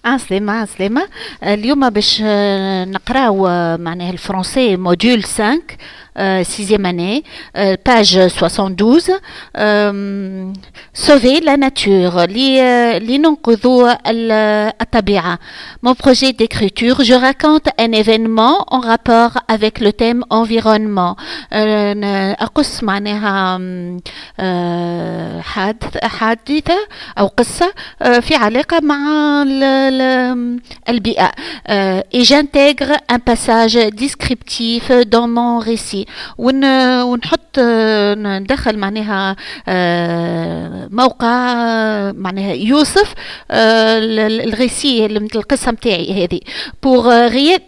عسلامة عسلامة. اليوم باش نقراو معناها الفرنسي موديول 5 sixième année, page 72. Sauver la nature, لننقذ الطبيعة. Mon projet d'écriture, je raconte un événement en rapport avec le thème environnement. أقص معناها حادثة أو قصة في علاقة مع البيئة. Et j'intègre un passage descriptif dans mon récit. ونحط ندخل معناها موقع معناها يوصف الريسي القصة متاعي هذه. Pour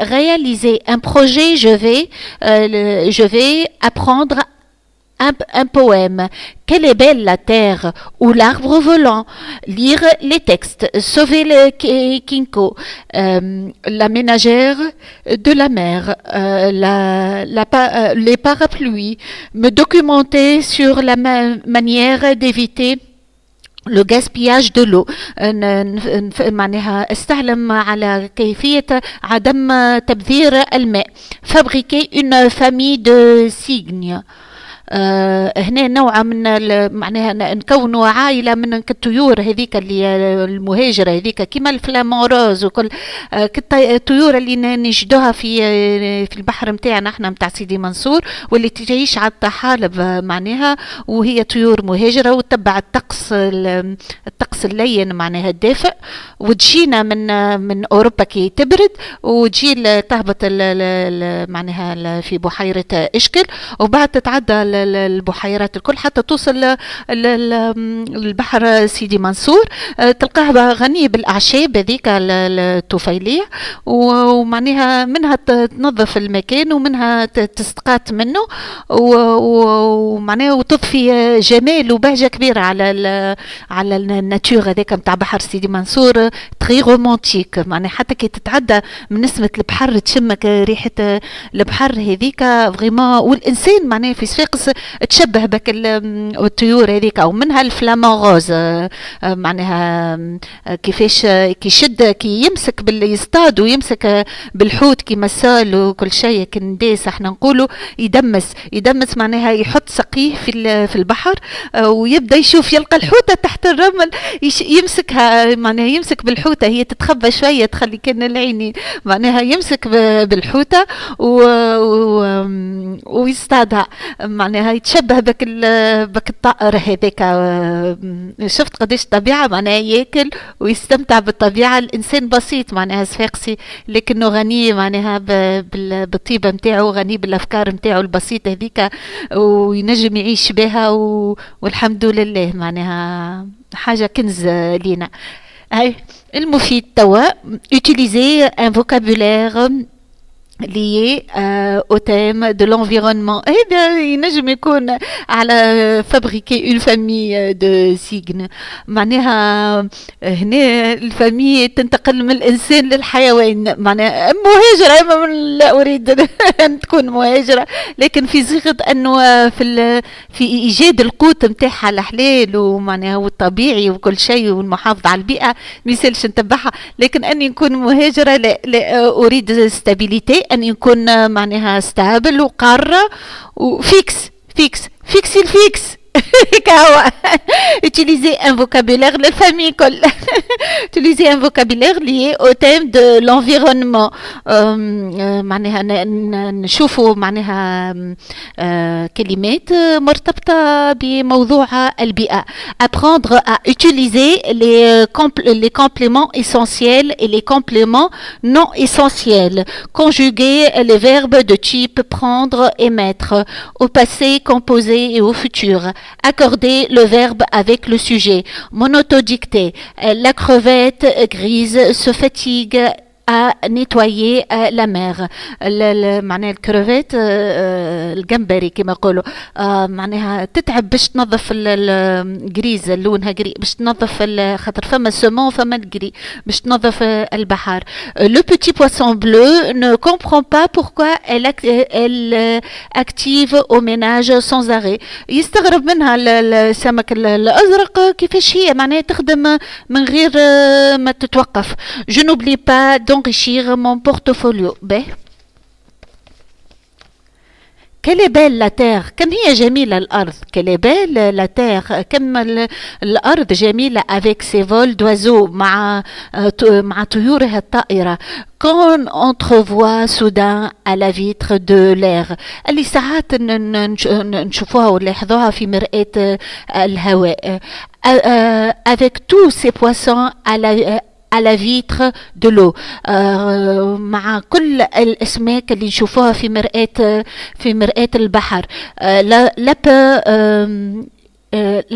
réaliser un projet, je vais apprendre un poème. Quelle est belle la terre ou l'arbre volant. Lire les textes. Sauver le Kinko. La ménagère de la mer. Les parapluies. Me documenter sur la manière d'éviter le gaspillage de l'eau. معناها استعلم على كيفية عدم تبذير الماء. Fabriquer une famille de cygnes. هنا نوع من معناها نكونوا عائلة من الطيور هذيك اللي المهاجرة هذيك كيما الفلاموروز وكل الطيور اللي نجدوها في البحر متاعنا احنا متاع سيدي منصور واللي تعيش على الطحالب معناها وهي طيور مهاجرة وتتبع الطقس اللين معناها الدافئ وتجينا من أوروبا كي تبرد وتجي تهبط معناها في بحيرة إشكل وبعد تتعدى البحيرات الكل حتى توصل البحر سيدي منصور. تلقاه غني بالأعشاب هذيك الطفيلية ومعناها منها تنظف المكان ومنها تستقات منه ومعناها وتضفي جمال وبهجة كبيرة على الناتور هذاك متاع بحر سيدي منصور. تري رومانتيك معناها حتى كي تتعدى من نسمة البحر تشمك ريحة البحر هذيك فريمون والإنسان معناها في صفاقس تشبه بك الطيور هذيك او منها الفلاموروز معناها كيفاش كي يمسك يصطاد ويمسك بالحوت كيما السال وكل شيء كنداس احنا نقولوا يدمس معناها يحط سقيه في البحر ويبدا يشوف يلقى الحوته تحت الرمل يمسكها معناها يمسك بالحوته هي تتخبى شويه تخلي كان العينين معناها يمسك بالحوته ويصطادها معناها يتشبه بك الطائر هذاك. شفت قديش الطبيعة معناها ياكل ويستمتع بالطبيعة. الإنسان بسيط معناها صفاقسي لكنه غني معناها بالطيبة متاعه غني بالأفكار متاعه البسيطة هذيك وينجم يعيش بها والحمد لله معناها حاجة كنز لينا. هاي المفيد توا utiliser un vocabulaire lié au thème de l'environnement. Eh bien, ينجم يكون على fabriquer une famille de cygnes. معناها هنا الفامي تنتقل من الإنسان للحيوان معناها مهاجرة لا أريد أن تكون مهاجرة لكن في صيغة أنه في إيجاد القوت متاعها الحلال ومعناها والطبيعي وكل شيء والمحافظة على البيئة ميسالش نتبعها لكن أني نكون مهاجرة لا أريد stabilité أن يكون معناها ستابل وقارة وفيكس الفيكس كهو. Utiliser un vocabulaire للفامي كل. Utiliser un vocabulaire lié au thème de l'environnement. معناها نشوفوا معناها كلمات مرتبطة بموضوع البيئة. Apprendre à utiliser les compléments essentiels et les compléments non essentiels. Conjuguer les verbes de type prendre et mettre au passé composé et au futur. Accorder le verbe avec le sujet. Monotodicter. La crevette grise se fatigue à nettoyer la mer. معناها الكروفيت الجمبري كما يقولوا معناها تتعب باش تنظف الجريز لونها جري باش تنظف خاطر فما سمون فما الجري باش تنظف البحر. Le petit poisson bleu ne comprend pas pourquoi elle active au ménage sans arrêt. يستغرب منها السمك الأزرق كيفاش هي معناها تخدم من غير ما تتوقف. Je n'oublie pas d'enrichir mon portfolio. به Quelle est belle la terre. كم هي جميلة الأرض. Quelle est belle la terre. كم الأرض جميلة avec ses vols d'oiseaux مع طيورها الطائرة. Qu'on entrevoit soudain à la vitre de l'air. اللي ساعات نشوفوها ونلاحظوها في مرآة الهواء. Avec tous ces poissons à la vitre de l'eau. مع كل الأسماك اللي نشوفوها في مرآة البحر.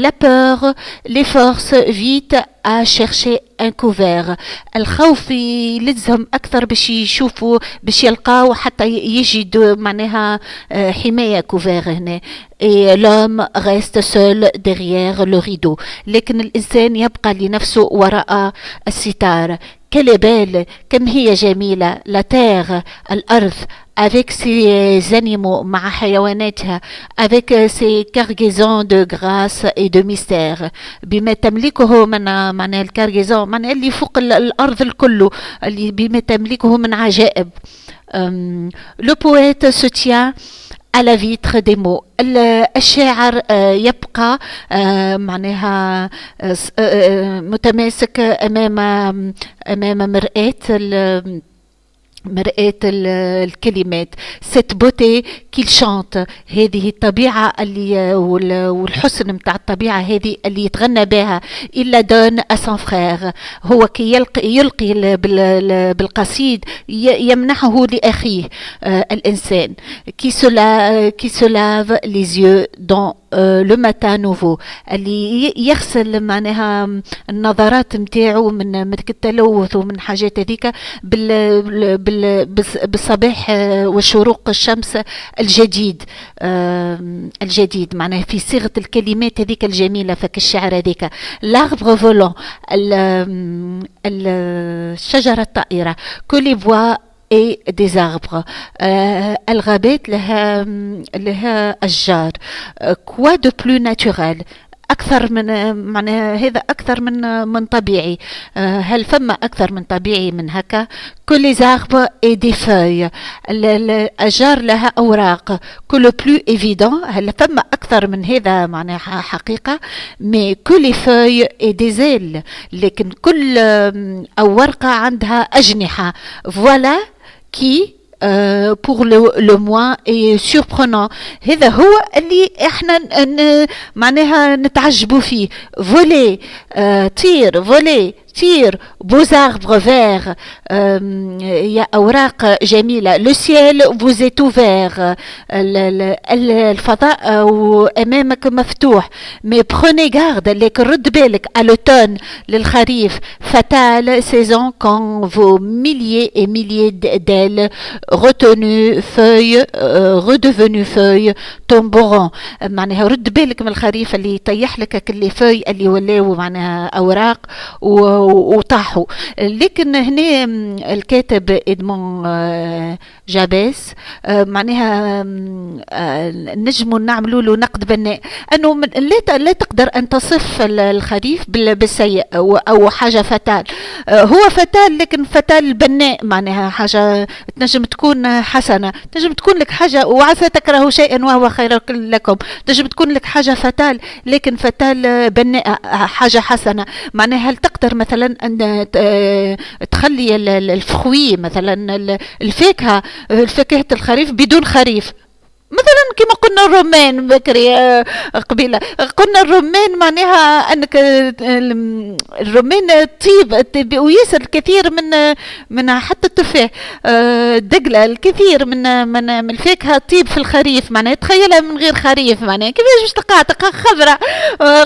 La peur les force vite à chercher un couvert. الخوف يلزهم أكثر باش يشوفوا باش يلقاو حتى يجدوا معناها حماية كوفير هنا. Et l'homme reste seul derrière le rideau. لكن الإنسان يبقى لنفسه وراء الستار. Quelle est belle. كم هي جميلة. La terre الأرض avec ses animaux مع حيواناتها avec ses cargaisons de grâce et de mystère. بما تملكه من معنى الكارغيزون معنى اللي فوق الأرض الكل اللي بما تملكه من عجائب. Le poète se tient à la vitre des mots. الشاعر يبقى معناها متماسك أمام مرآة الكلمات. Cette beauté qu'il chante. هذه الطبيعة اللي والحسن متاع الطبيعة هذه اللي يتغنى بها. Il la donne à son frère. هو كي يلقي بالقصيد يمنحه لأخيه الإنسان. Qui se lave les yeux dans le matin nouveau. اللي يغسل معناها النظرات متاعه من التلوث ومن حاجات هذيك بالصباح وشروق الشمس الجديد معناها في صيغة الكلمات هذيك الجميلة فك الشعر هذيك. l'arbre volant الشجرة الطائرة. que les bois et des arbres. الغابات لها أشجار. quoi de plus naturel. أكثر من معناها هذا أكثر من طبيعي. هل فما أكثر من طبيعي من هكا. que les arbres et des feuilles. الأشجار لها أوراق. que le plus évident. هل فما أكثر من هذا معناها حقيقة. mais que les feuilles et des ailes. لكن كل أو ورقة عندها أجنحة. voilà qui pour le moins est surprenant. هذا هو اللي احنا معناها نتعجبوا فيه. voler طير beaux arbres verts. يا أوراق جميلة. le ciel vous est ouvert. الفضاء أمامك مفتوح. mais prenez garde. لكن رد بالك à l'automne للخريف. fatale saison quand vos milliers et milliers d'ailes redevenues feuilles tomberont. معناها رد بالك من الخريف اللي يطيح لك كل فوي اللي ولاو معناها أوراق وطاحوا. لكن هنا الكاتب إدمون جابيس معناها نجموا نعملوا له نقد بناء أنه لا تقدر أن تصف الخريف بالسيء أو حاجة فتال. هو فتال لكن فتال بناء معناها حاجة تنجم تكون حسنة. تنجم تكون لك حاجة وعسى تكرهوا شيئا وهو خير لكم. تنجم تكون لك حاجة فتال لكن فتال بناء حاجة حسنة. معناها هل تقدر مثلا أن تخلي الفخوي مثلا الفاكهة الخريف بدون خريف مثلا كما قلنا الرومان بكري قبيله، قلنا الرومان معناها انك الرومان طيب وياسر الكثير من حتى التفاح، الدقله الكثير من الفاكهه طيب في الخريف، معناها تخيلها من غير خريف، معناها كيفاش باش تلقاها خضراء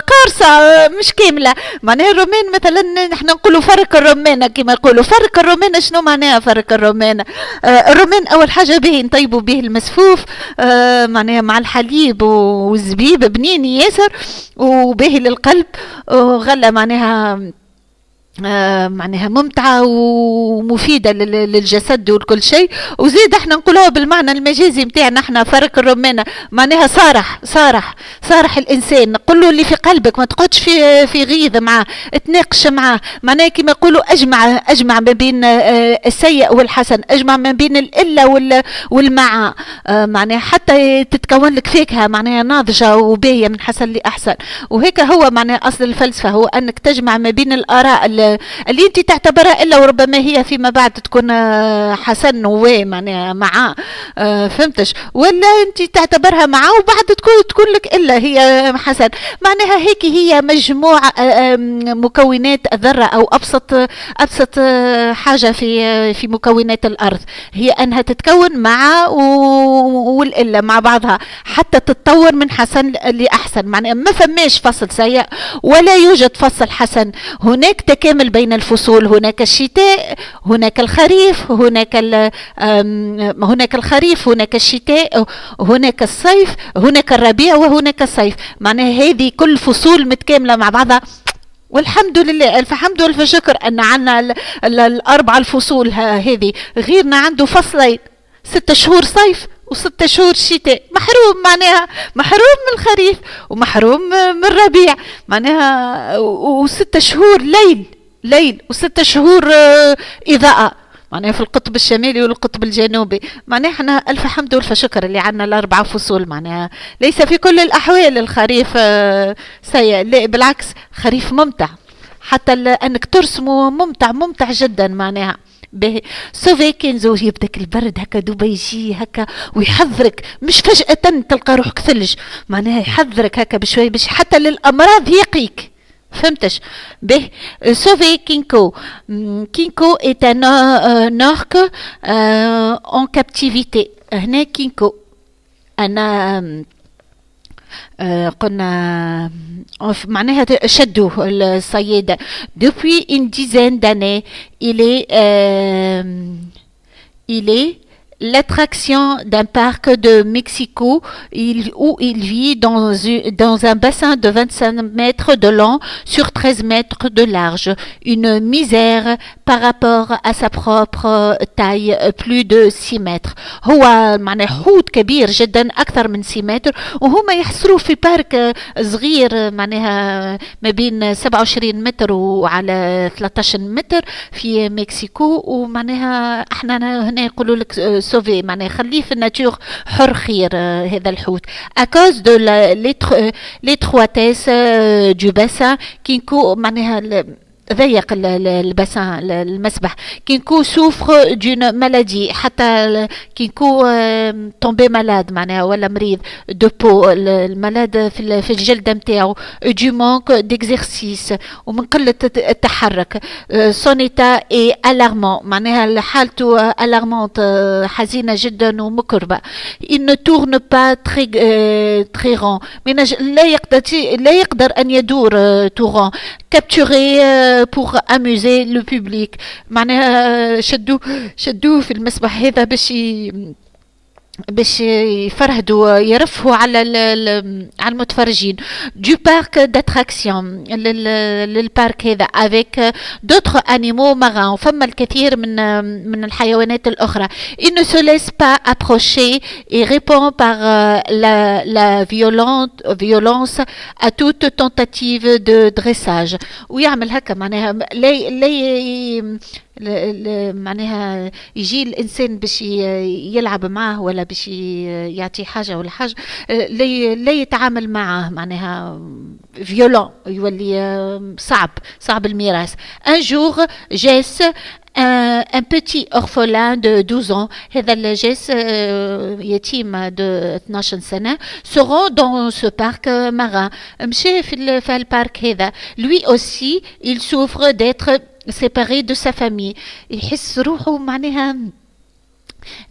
قارصه مش كامله. معناها الرومان مثلا نحن نقولوا فرق الرمان، كما يقولوا فرق الرمان. شنو معناها فرق الرمان؟ الرومان اول حاجه به نطيبوا به المسفوف، معناها مع الحليب والزبيب بنين ياسر وباهي للقلب، وغلا معناها معناها ممتعة ومفيدة للجسد والكل شيء. وزيد احنا نقولوها بالمعنى المجازي متاعنا احنا فرق الرمانة، معناها صارح الانسان، قل له اللي في قلبك، ما تقعدش في غيظ معاه، تناقش معاه، معناها كما يقولوا اجمع ما بين السيء والحسن، اجمع ما بين الإلة والمع، معناها حتى تتكون لك فاكهة معناها ناضجة وباهية من حسن لأحسن. وهيك هو معناها اصل الفلسفة، هو انك تجمع ما بين الآراء اللي انت تعتبرها الا وربما هي فيما بعد تكون حسن معناها معاه، فهمتش؟ ولا انت تعتبرها معاه وبعد تكون لك الا هي حسن. معناها هيك هي مجموع مكونات الذره، او ابسط حاجه في مكونات الارض، هي انها تتكون مع والالا مع بعضها حتى تتطور من حسن لاحسن. معناها ما فماش فصل سيء ولا يوجد فصل حسن، هناك تكامل بين الفصول، هناك الشتاء، هناك الخريف، هناك الخريف، هناك الشتاء، هناك الصيف، هناك الربيع، وهناك الصيف. معناها هذه كل فصول متكاملة مع بعضها، والحمد لله الف حمد والف شكر ان عندنا الاربعة الفصول هذه. غيرنا عنده فصلين، 6 شهور صيف و6 شهور شتاء، معناها محروم من الخريف ومحروم من الربيع، معناها و6 شهور ليل و6 شهور إضاءة، معناها في القطب الشمالي والقطب الجنوبي. معناها احنا الف حمد والف شكر اللي عندنا ال4 فصول. معناها ليس في كل الاحوال الخريف سيء، لا بالعكس، خريف ممتع، حتى انك ترسمه ممتع جدا. معناها باهي سوفي كنزو يبدك البرد هكا دوبا يجي هكا ويحذرك، مش فجأة تلقى روحك ثلج، معناها يحذرك هكا بشوي باش حتى للأمراض يقيك، فهمتش؟ به سوفي كينكو. كينكو est un orque en captivité. هنا كينكو أنا قلنا معناها شدوه الصيادة. Depuis une dizaine d'années il est l'attraction d'un parc de Mexico où il vit dans un bassin de 25 mètres de long sur 13 mètres de large. Une misère par rapport à sa propre taille, plus de 6 mètres. هو معناه حوت كبير جدا أكثر من 6 متر، وهما يحصروه في بارك صغير معناها ما بين 27 متر وعلى 13 متر في مكسيكو. ومعناها احنا هنا يقولوا لك سوفي، معناها خليه في الناتور حر خير هذا الحوت. à cause de l'étroitesse du bassin كينكو، معناها ضيق البسان المسبح. كينكو سوفر دون مالادي، حتى كينكو تومبي مالاد معناها ولا مريض دو بو، المالاد في الجلد نتاعو، دو مانك ديكزيرسيس، ومن قله التحرك. سون ايتا اي الارمون، معناها حالته الارمونت حزينه جدا ومكربه. il ne tourne pas très rond، لا يقدر ان يدور تورون. capturé pour amuser le public، معناها شدوه في المسبح هذا باش يفرهدوا يرفهوا على المتفرجين. du parc d'attraction، للبارك هذا avec d'autres animaux marins، فما الكثير من الحيوانات الأخرى. il ne se laisse pas approcher et répond par la violence à toute tentative de dressage. ويعمل هكا معناها معناها يجي الانسان باش يلعب معه ولا باش يعطي حاجه ولا حاجه، لا يتعامل معه، معناها فيولون، يولي صعب الميراث. un jour Jess un petit orphelin de 12 ans, هذا الجيس يتيم de 12 سنة, se rend dans ce parc marin. مشى في البارك هذا. Lui aussi, il souffre d'être séparé de sa famille. يحس روحه معناها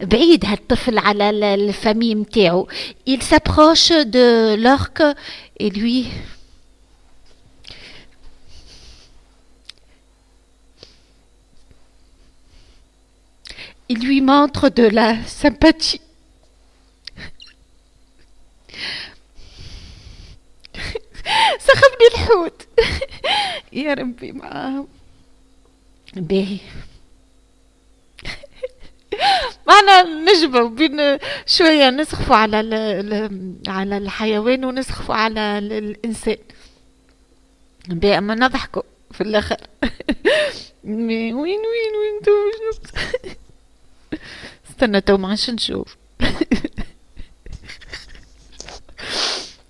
بعيد هالطفل على الفامille متاعو. Il s'approche de l'orque et lui montre de la sympathie. سخفني الحوت. يا ربي معاهم باهي. معنا نجبوا بين شوية نسخفوا على الحيوان ونسخفوا على الإنسان. باهي أما نضحكوا في الآخر. وين استنى تو ما عادش نشوف.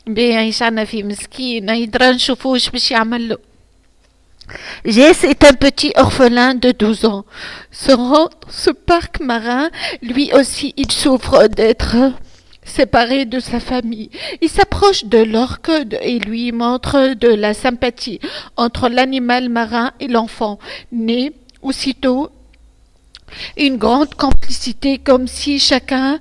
باهي عنا في مسكين يدرى نشوفوش باش يعمل له. Jess est un petit orphelin de 12 ans. Se rend ce parc marin, lui aussi il souffre d'être séparé de sa famille. Il s'approche de l'orque et lui montre de la sympathie entre l'animal marin et l'enfant. Né aussitôt une grande complicité, comme si chacun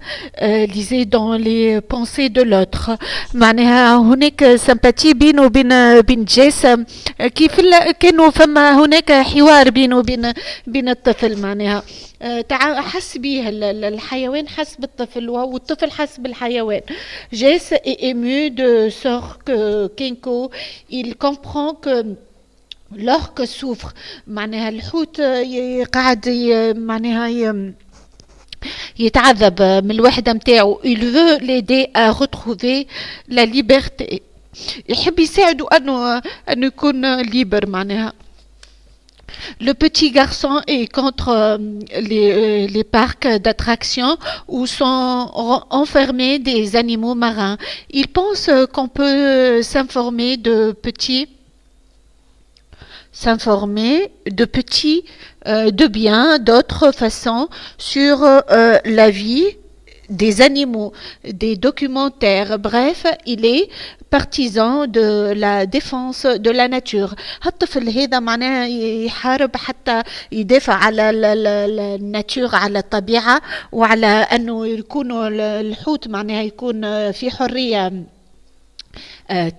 lisait dans les pensées de l'autre. معناها هناك سمباتي بينه وبين جيس كيف كانوا فما هناك حوار بينه وبين الطفل. معناها حس بيه الحيوان حس بالطفل والطفل حس بالحيوان. جيس est ému de sorte que Kenko il comprend que l'orque souffre. معناها الحوت قاعد معناها يتعذب من الوحدة متاعو. Il veut l'aider à retrouver la liberté. يحب يساعده أنه يكون libre معناها. Le petit garçon est contre les parcs d'attractions où sont enfermés des animaux marins. Il pense qu'on peut s'informer de bien d'autres façons sur la vie des animaux, des documentaires. Bref, il est partisan de la défense de la nature. هالطفل هذا معناه يحارب حتى يدافع على الناتور، على الطبيعة، وعلى أنه يكون الحوت معناه يكون في حرية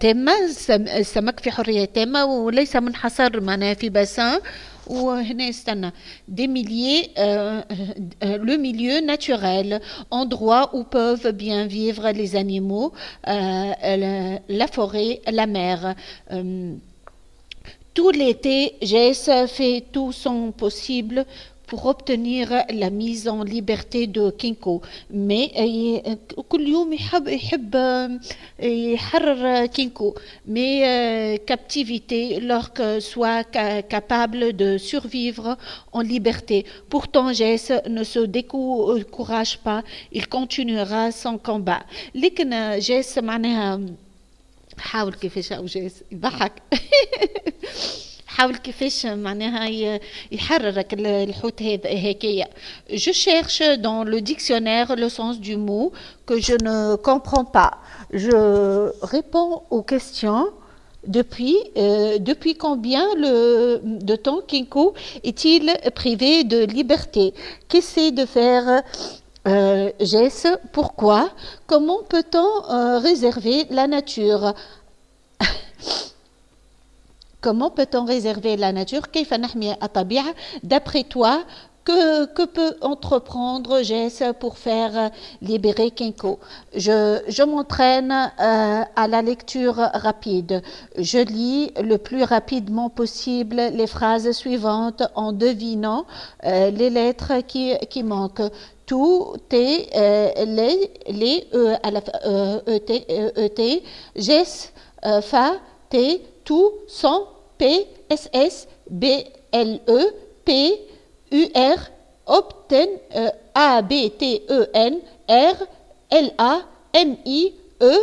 تامة، السمك في حرية تامة وليس منحصر معناها في باسان. وهنا استنى des milliers le milieu naturel, endroit où peuvent bien vivre les animaux, la forêt, la mer. Tout l'été, Jess fait tout son possible pour obtenir la mise en liberté de Kenko. Mais كل يوم يحب يحرر Kenko. Mais captivité, l'orque soit capable de survivre en liberté. Pourtant, Jess ne se décourage pas. Il continuera son combat. لكن Jess معناها حاول كيفاش جيس يضحك. حاول كيفاش معناها يحررك الحوت هكايا. Je cherche dans le dictionnaire le sens du mot que je ne comprends pas. Je réponds aux questions. Depuis combien de temps Kenko est-il privé de liberté? Qu'essaie de faire Jess? Pourquoi? Comment peut-on réserver la nature? Comment peut-on réserver la nature? كيف نحمي الطبيعة? D'après toi, que peut entreprendre Jess pour faire libérer Kenko? Je m'entraîne à la lecture rapide. Je lis le plus rapidement possible les phrases suivantes en devinant les lettres qui manquent. Tout est les à la ET. Jess, Fa, T, tout, sans, P, SS, B, L, E, P, U, R, obten, A, B, T, E, N, R, L, A, M, I, E,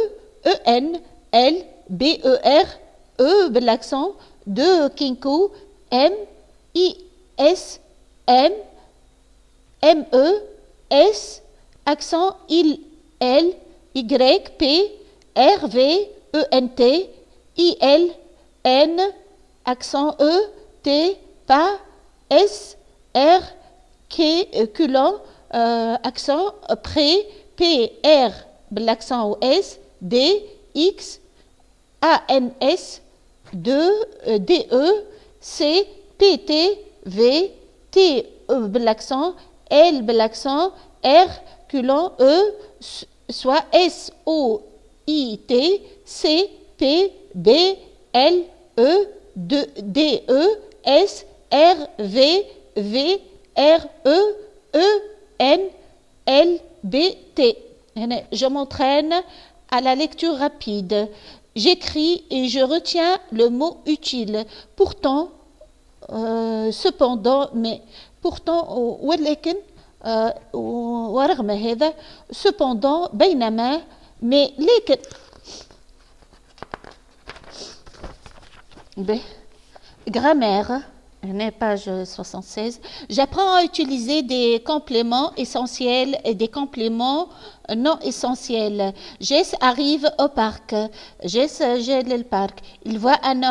E, N, L, B, E, R, E, l'accent, de Kenko, M, I, S, M, M-E, S, accent il, L, Y, P, R, V, E-N-T, I-L, N, accent E, T, PA, S, R, K, culon, accent pré, P, R, l'accent au S, D, X, A-N-S, 2, D-E, C, P-T, V, T, l'accent, L, l'accent, R, culon, E, soit S-O-I-T, C, P, B, L, E, D, E, S, R, V, V, R, E, E, N, L, B, T. Je m'entraîne à la lecture rapide. J'écris et je retiens le mot utile. Pourtant, cependant, mais pourtant, ولكن ورغم هذا cependant بينما mais لكن grammaire, page 76. J'apprends à utiliser des compléments essentiels et des compléments non essentiels. Jess arrive au parc. Jess gèle le parc. Il voit un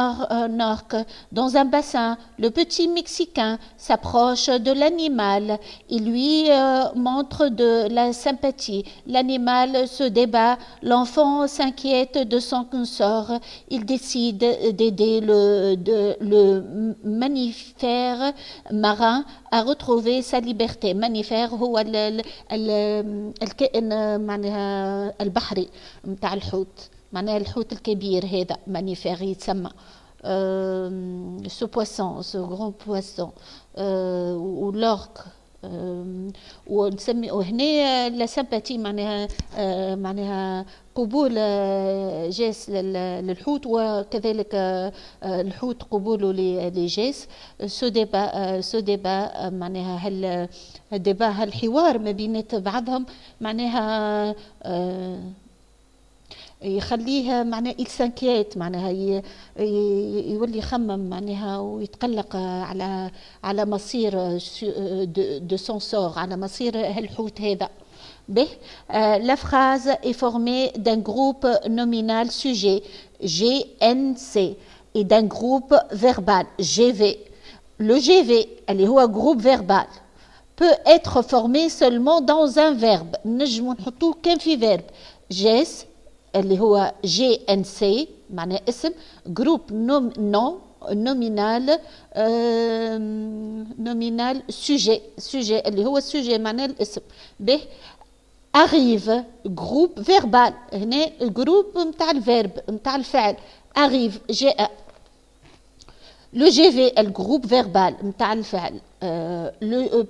orque dans un bassin. Le petit Mexicain s'approche de l'animal. Il lui montre de la sympathie. L'animal se débat. L'enfant s'inquiète de son sort. Il décide d'aider le mammifère marin à retrouver sa liberté. Mammifère هو الكائن معناها البحري متاع الحوت معناها الحوت الكبير هذا مانيفير يتسمى ce poisson ce grand poisson ou l'orque ونسمي وهنا لا سامباتي معناها قبول جاس للحوت وكذلك الحوت قبوله لجاس سو ديبا معناها هالحوار ما بينات بعضهم معناها يخليها معناها إكسانكيات معناها يولي يخمم معناها ويتقلق على مصير دو سون سور على مصير هالحوت هذا. به la phrase est formée d'un groupe nominal sujet GNC et d'un groupe verbal GV. Le GV اللي هو groupe verbal peut être formé seulement dans un verbe. نجمو نحطوه كان في verbe. جاس اللي هو GNC معناه اسم جروب نومينال نومينال سوجي اللي هو السوجي معناه الاسم. به arrive جروب فيربال هنا الجروب نتاع الفيرب نتاع الفعل arrive جاء. Le GV le groupe verbal نتاع الفعل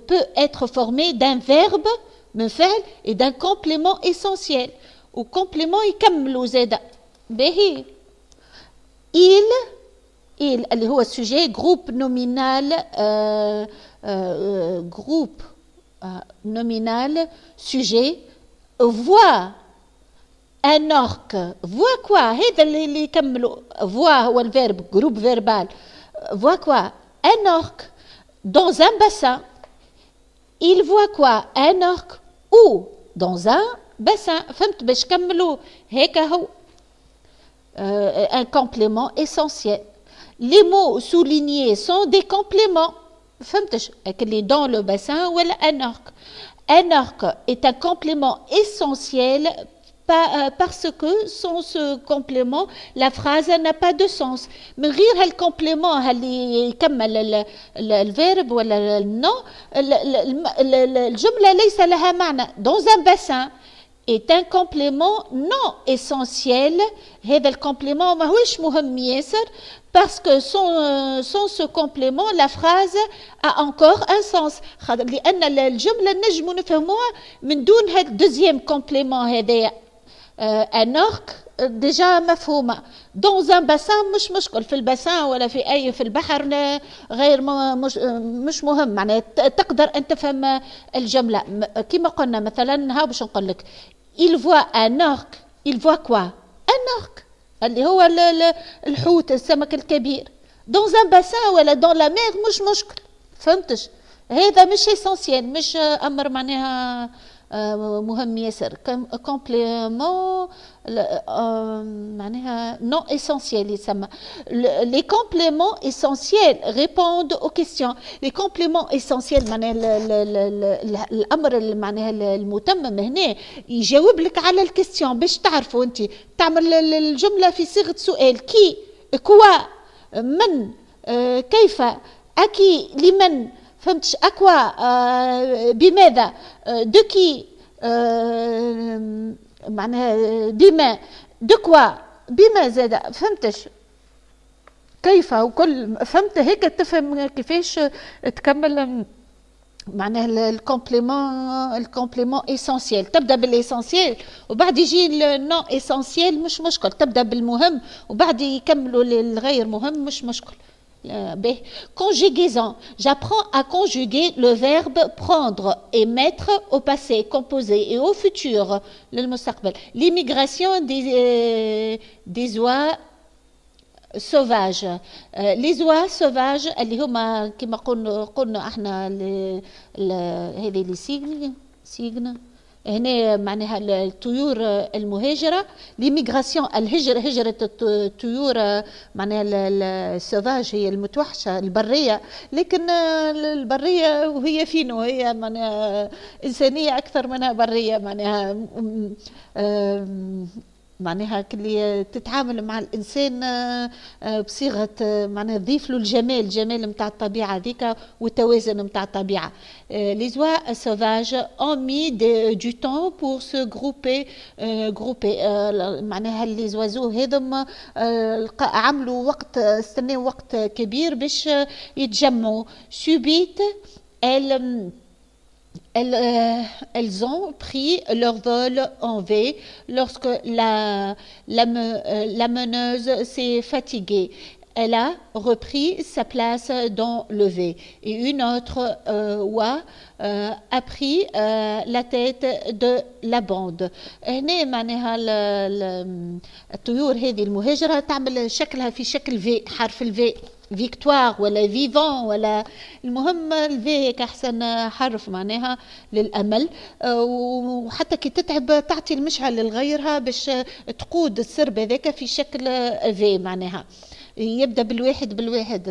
peut être formé d'un verbe من فعل et d'un complément essentiel وكومبليمون يكملوا زادا. باهي il اللي هو السوجي جروب نومينال جروب نومينال سوجي voit un orque voit quoi هذا اللي يكملوا voit هو الفيرب جروب فيربال voit quoi un orque dans un bassin. Il voit quoi un orque où dans un bassin. فهمت باش كملوا هيك هو un complément essentiel. Les mots soulignés sont des compléments. فهمتش اللي dans le bassin ولا un orque. Un orque est un complément essentiel parce que sans ce complément la phrase n'a pas de sens. من غير هالكومبليمون اللي يكمل الفيرب ولا النو الجملة ليس لها معنى. Dans un bassin est un complément non essentiel. هذا الكومبليمون ماهوش مهم ياسر parce que sans ce complément la phrase a encore un sens. لأن الجملة نجمو نفهموها من دون هذا الدوزيام كومبليمون هذايا. un orque déjà مفهومة. dans un bassin مش مشكل في الباسان ولا في البحر غير مش مهم معناها تقدر أن تفهم الجملة. كما قلنا مثلا ها باش نقول لك il voit un orque. il voit quoi un orque اللي هو الحوت السمك الكبير. dans un bassin ولا dans la mer مش مشكل. فهمتش هذا مش اسونسيال، مش امر معناها مهم ياسر. كومبليمون معناها نو اسونسيال يسمى. لي كومبليمون اسونسيال ريبوند او كيستيون. لي كومبليمون اسونسيال معناها الامر معناها المتمم هنا يجاوب لك على الكيستيون باش تعرفوا انت تعمل الجمله في صيغه سؤال. كي، كوا، من، كيف، اكي، لمن، فهمتش، اكوا، بماذا، دكي، معناها بما، دكوا، بما زاد، فهمتش، كيف وكل، فهمت هيك تفهم كيفاش تكمل معناها الكومبليمون اسونسيال. تبدا بالاسونسيال وبعد يجي النو اسونسيال، مش مشكل. تبدا بالمهم وبعد يكملوا الغير مهم، مش مشكل. Conjugaison. J'apprends à conjuguer le verbe prendre et mettre au passé composé et au futur, للمستقبل. L'immigration des oies sauvages. Les oies sauvages اللي هما كما قلنا احنا هذه اللي سيجن هنا معناها الطيور المهاجرة. ليميغراسيون هجرة الطيور معناها السوفاج هي المتوحشة البرية، لكن البرية وهي فينو، هي معناها إنسانية أكثر منها برية. معناها كلي تتعامل مع الانسان بصيغه معناها تضيف له الجمال نتاع الطبيعه ذيك والتوازن نتاع الطبيعه. Les oies sauvages ont mis du temps pour se grouper. معناها les oiseaux هذم عملوا وقت، استناو وقت كبير باش يتجمعوا. Subite elles ont pris leur vol en V lorsque la meneuse s'est fatiguée. Elle a repris sa place dans le V. Et une autre oie a pris la tête de la bande. هنا معناها الطيور هذه المهاجرة تعمل شكلها في شكل في، حرف الفي، فيكتوار ولا فيفون ولا المهم الفي هيك احسن حرف معناها للامل. وحتى كي تتعب تعطي المشعل لغيرها باش تقود السرب هذاك في شكل في، معناها يبدا بالواحد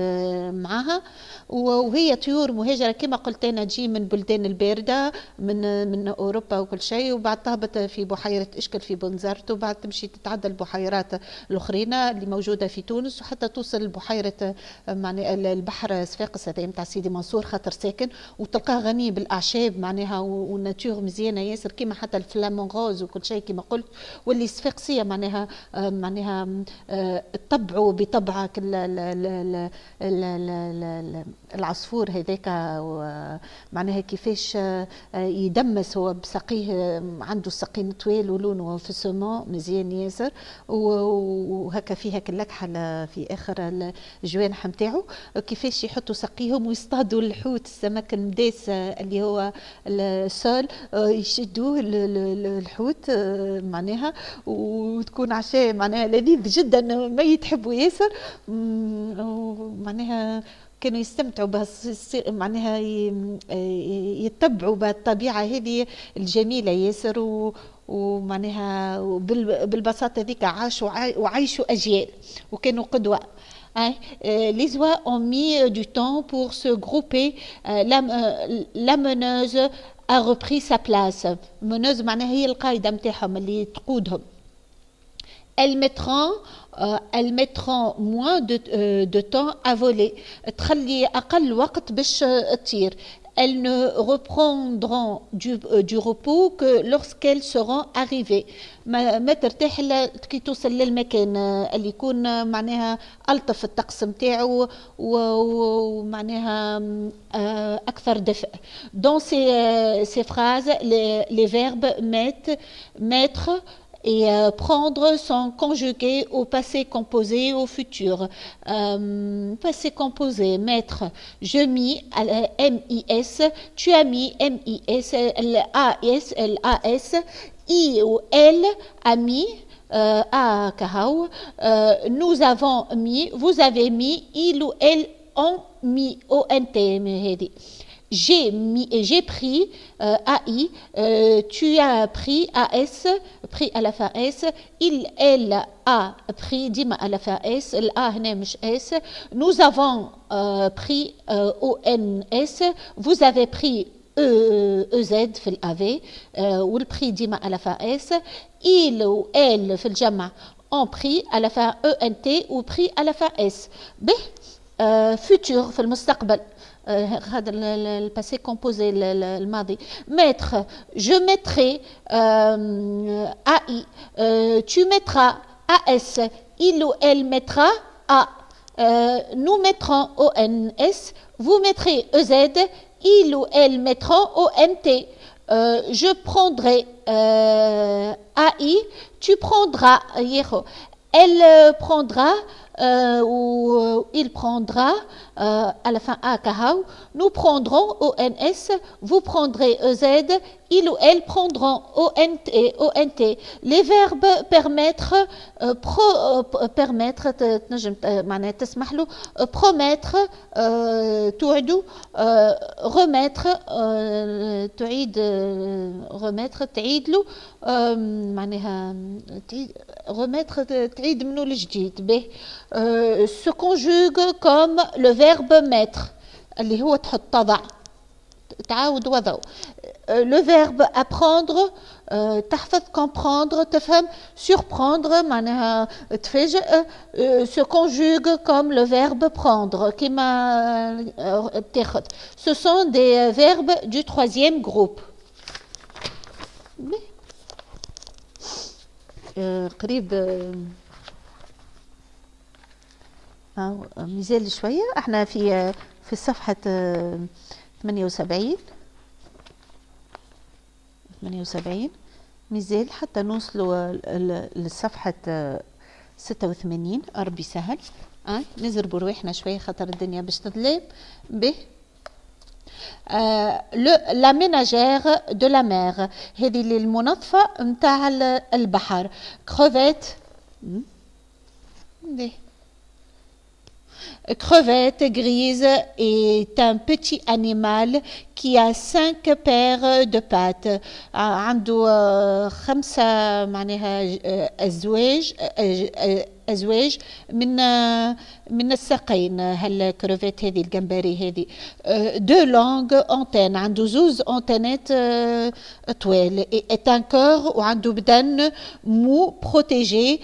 معاها. وهي طيور مهاجره كما قلت انا، تجي من بلدان البارده من اوروبا وكل شيء، وبعد تهبط في بحيره اشكل في بنزرت، وبعد تمشي تتعدى البحيرات الاخرين اللي موجوده في تونس، وحتى توصل لبحيره معناها البحر صفاقس هذا نتاع سيدي منصور خاطر ساكن، وتلقاه غني بالاعشاب معناها والناتور مزيانه ياسر كما حتى الفلامونغوز وكل شيء كما قلت. واللي صفاقسيه معناها تطبعوا بطبعك العصفور هذاك، معناها كيفاش يدمس هو بساقيه، عنده ساقين طويل ولونه في السماء مزيان ياسر، وهكا فيه هكا اللكحه في اخر الجوانح نتاعو، كيفاش يحطوا ساقيهم ويصطادوا الحوت السمك المداس اللي هو السول، يشدوه الحوت معناها، وتكون عشاء معناها لذيذ جدا ما يتحبوا ياسر. معناها كانوا يستمتعوا معناها يتبعوا بالطبيعة هذه الجميلة ياسر، ومعناها بالبساطة ذيك وعايشوا أجيال وكانوا قدوة. Les oies ont mis du temps pour se grouper. La meneuse a repris sa place. meneuse معناها هي القائدة متاعهم اللي تقودهم. elles mettront moins de temps à voler. تخلي أقل وقت باش تطير. Elles ne reprendront du repos que lorsqu'elles seront arrivées. ما ترتاح إلا كي توصل للمكان اللي يكون معناها ألطف الطقس متاعو ومعناها أكثر دفء. Dans ces phrases, les verbes mettre et prendre sont conjugués au passé composé et au futur. Passé composé, mettre, je mis, M-I-S, tu as mis, M-I-S, L-A-S, L-A-S, I ou L a mis, A kahao, nous avons mis, vous avez mis, il ou elle ont mis, O-N-T, j'ai pris AI, tu as pris AS, pris à la fin S, elle a pris ديما à la fin S, الA هنا مش S, nous avons pris ONS, vous avez pris EZ في الAV, والبري ديما à la fin S, il ou elle في الجمع ont pris à la fin ENT ou pris à la fin S. به futur في المستقبل هذا الباسé composé الماضي. Mettre, je mettrai AI, tu mettras AS, il ou elle mettra A, nous mettrons ONS, vous mettrez EZ, il ou elle mettront ONT. Je prendrai AI, tu prendras elle prendra ou il prendra à la fin A kahao, nous prendrons ONS, vous prendrez EZ, il ou elle prendront ONT. Les verbes permettre permettre تنجم معناها تسمح له promettre توعدوا remettre تعيد remettre تعيد له معناها remettre تعيد منه الجديد به se conjugue comme le verbe mettre اللي هو تحط تضع تعاود وضعه. Le verbe apprendre تحفظ comprendre تفهم surprendre معناها تفاجئ se conjugue comme le verbe prendre كما تاخذ. Ce sont des verbes du troisième groupe. قريب مازال شوية احنا في الصفحة 78 مازال حتى نوصلوا للصفحة 86 ربي سهل. نزربوا رواحنا شوية خاطر الدنيا باش تظلم به. la ménagère de la mer هذه المنظفة متاع البحر. crevette crevette grise est un petit animal qui a 5 paires de pattes. عنده 5 معناها أزواج من الساقين. هالكروفيت هذه الجمبري هذه. 2 longues antennes. عنده 2 أنتنات طوال. est un corps وعنده بدن mou protégé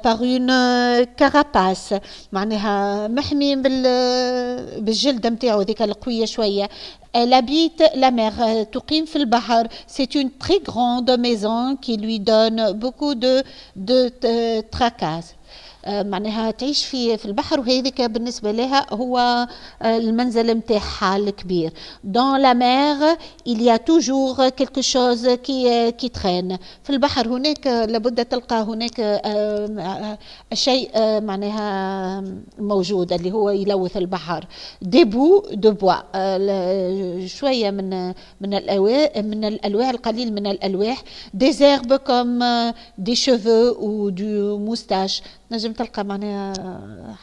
par une carapace. معناها محمي بالجلد نتاعو ذيك القوية شوية. Elle habite la mer, تقيم في البحر. C'est une très grande maison qui lui donne beaucoup de tracas. معناها تعيش في البحر وهذيك بالنسبة لها هو المنزل متاعها الكبير. Dans la mer, il y a toujours quelque chose qui traîne. في البحر هناك لابد تلقى هناك شيء معناها موجود اللي هو يلوث البحر. Des bouts de bois, شوية من الألواح القليل من الألواح. Des herbes comme des cheveux ou du moustache. نجم تلقى معناها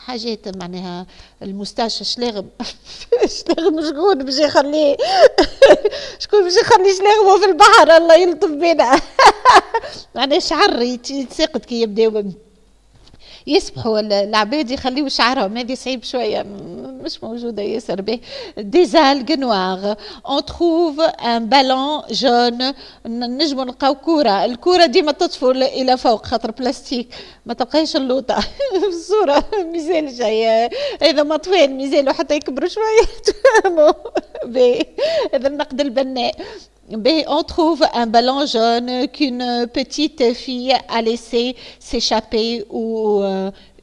حاجات معناها المستاشفى شلاغم شكون باش يخليه شكون باش يخلي شلاغمه في البحر الله يلطف بينا معناها شعر يتساقط كي يبداو يسبحوا العباد يخليوا شعرهم. هذه صعيب شويه مش موجوده ياسر به. des algues noires. on trouve un ballon jaune. نجموا نلقاو كوره. الكوره ديما تطفو الى فوق خاطر بلاستيك ما تبقايش اللوطه في الصوره مازال شيء. اذا مطفين مازالوا حتى يكبروا شويه هذا النقد البناء. On trouve un ballon jaune qu'une petite fille a laissé s'échapper ou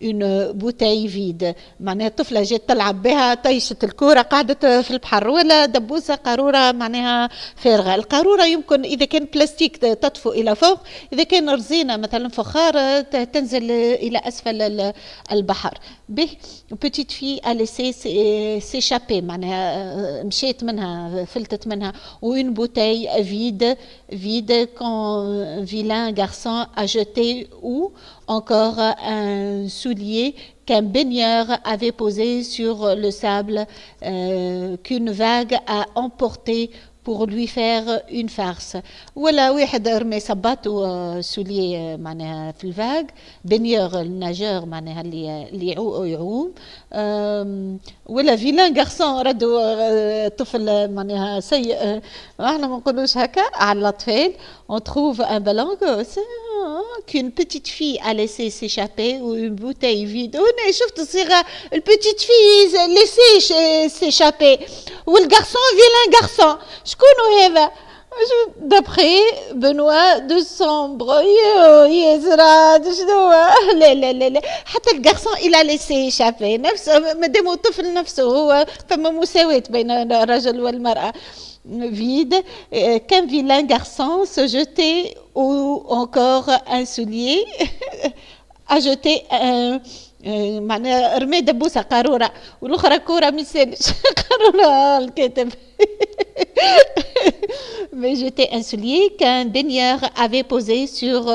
une bouteille vide. معناها طفلة جات تلعب بها طيشت الكرة قعدت في البحر ولا دبوسة قارورة معناها فارغة. القارورة يمكن إذا كان بلاستيك تطفو إلى فوق. إذا كان رزينة مثلا فخار تنزل إلى أسفل البحر. به petite fille a laissé s'échapper معناها مشيت منها فلتت منها. ou une bouteille vide quand vilain garçon a jeté ou encore un soulier qu'un baigneur avait posé sur le sable qu'une vague a emporté pour lui faire une farce. ولا واحد رمي صباطه سوليه معناها في الفاغ بنيور الناجور معناها اللي يعوم ولا فيلان غارسون ردوا طفل معناها سيء احنا ما نقولوش هكا على الاطفال on trouve un ballon qu'une petite fille a laissé s'échapper ou une bouteille vide. وانا شفت صيغه البتيت في laissé s'échapper والgarçon vilain garçon شكون هذا d'après Benoît de Sambre يزرع شنو لا حتى الجارسون il a laissé échapper نفسه مادام الطفل نفسه هو فما مساواة بين الرجل والمرأة vide qu'un vilain garçon se jetait ou encore un soulier a jeté un معناها رمي دبوسة قارورة والأخرى كورة ميسالش قارورة الكاتب mais jetait un soulier qu'un baigneur avait posé sur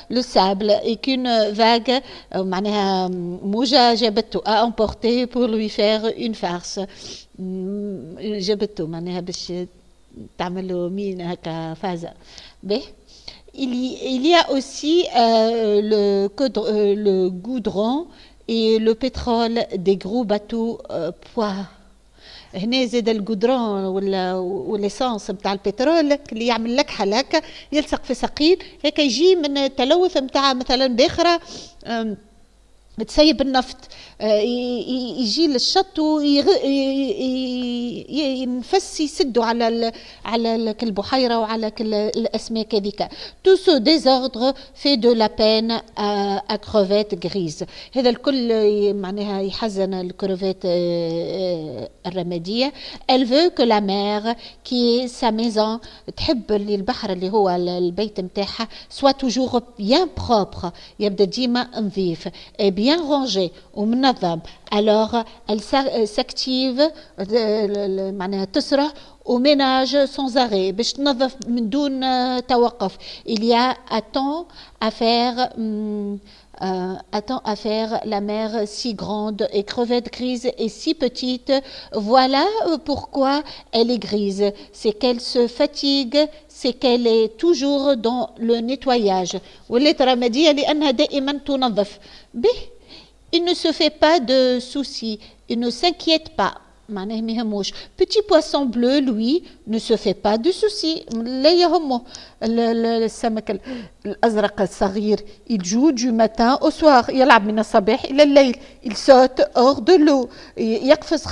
le sable et qu'une vague معناها موجة جابته a emporté pour lui faire une farce جابته معناها باش تعملوا مين هكا فازة به il y a aussi le goudron et le pétrole des gros bateaux poids. هنا زاد الجودرون والاسانس نتاع البترول اللي يعمل لك هكا يلصق في سقيل هيك يجي من التلوث نتاع مثلا باخره تسيب النفط يجي للشط وينفس يسدوا على البحيره وعلى الاسماك هذيك tout ce désordre fait de la peine à crevette grise. هذا الكل معناها يحزن الكروفيت الرماديه. Elle veut que la mer qui est sa maison تحب اللي البحر اللي هو البيت نتاعها soit toujours bien propre يبدا ديما نظيف et bien rangé ومنظم. Alors elle s'active معناها تسرع وménage sans arrêt باش تنظف من دون توقف. Il y a attend à faire la mer si grande et crevette grise et si petite. Voilà pourquoi elle est grise. C'est qu'elle se fatigue, c'est qu'elle est toujours dans le nettoyage. ولات رمادية لأنها دائما تنظف. به il ne se fait pas de soucis, il ne s'inquiète pas. معناه ما يهموش. Petit poisson bleu lui ne se fait pas de soucis. لا يهمه السمك الأزرق الصغير il joue du matin au soir يلعب من الصباح إلى الليل. il saute hors de l'eau يقفز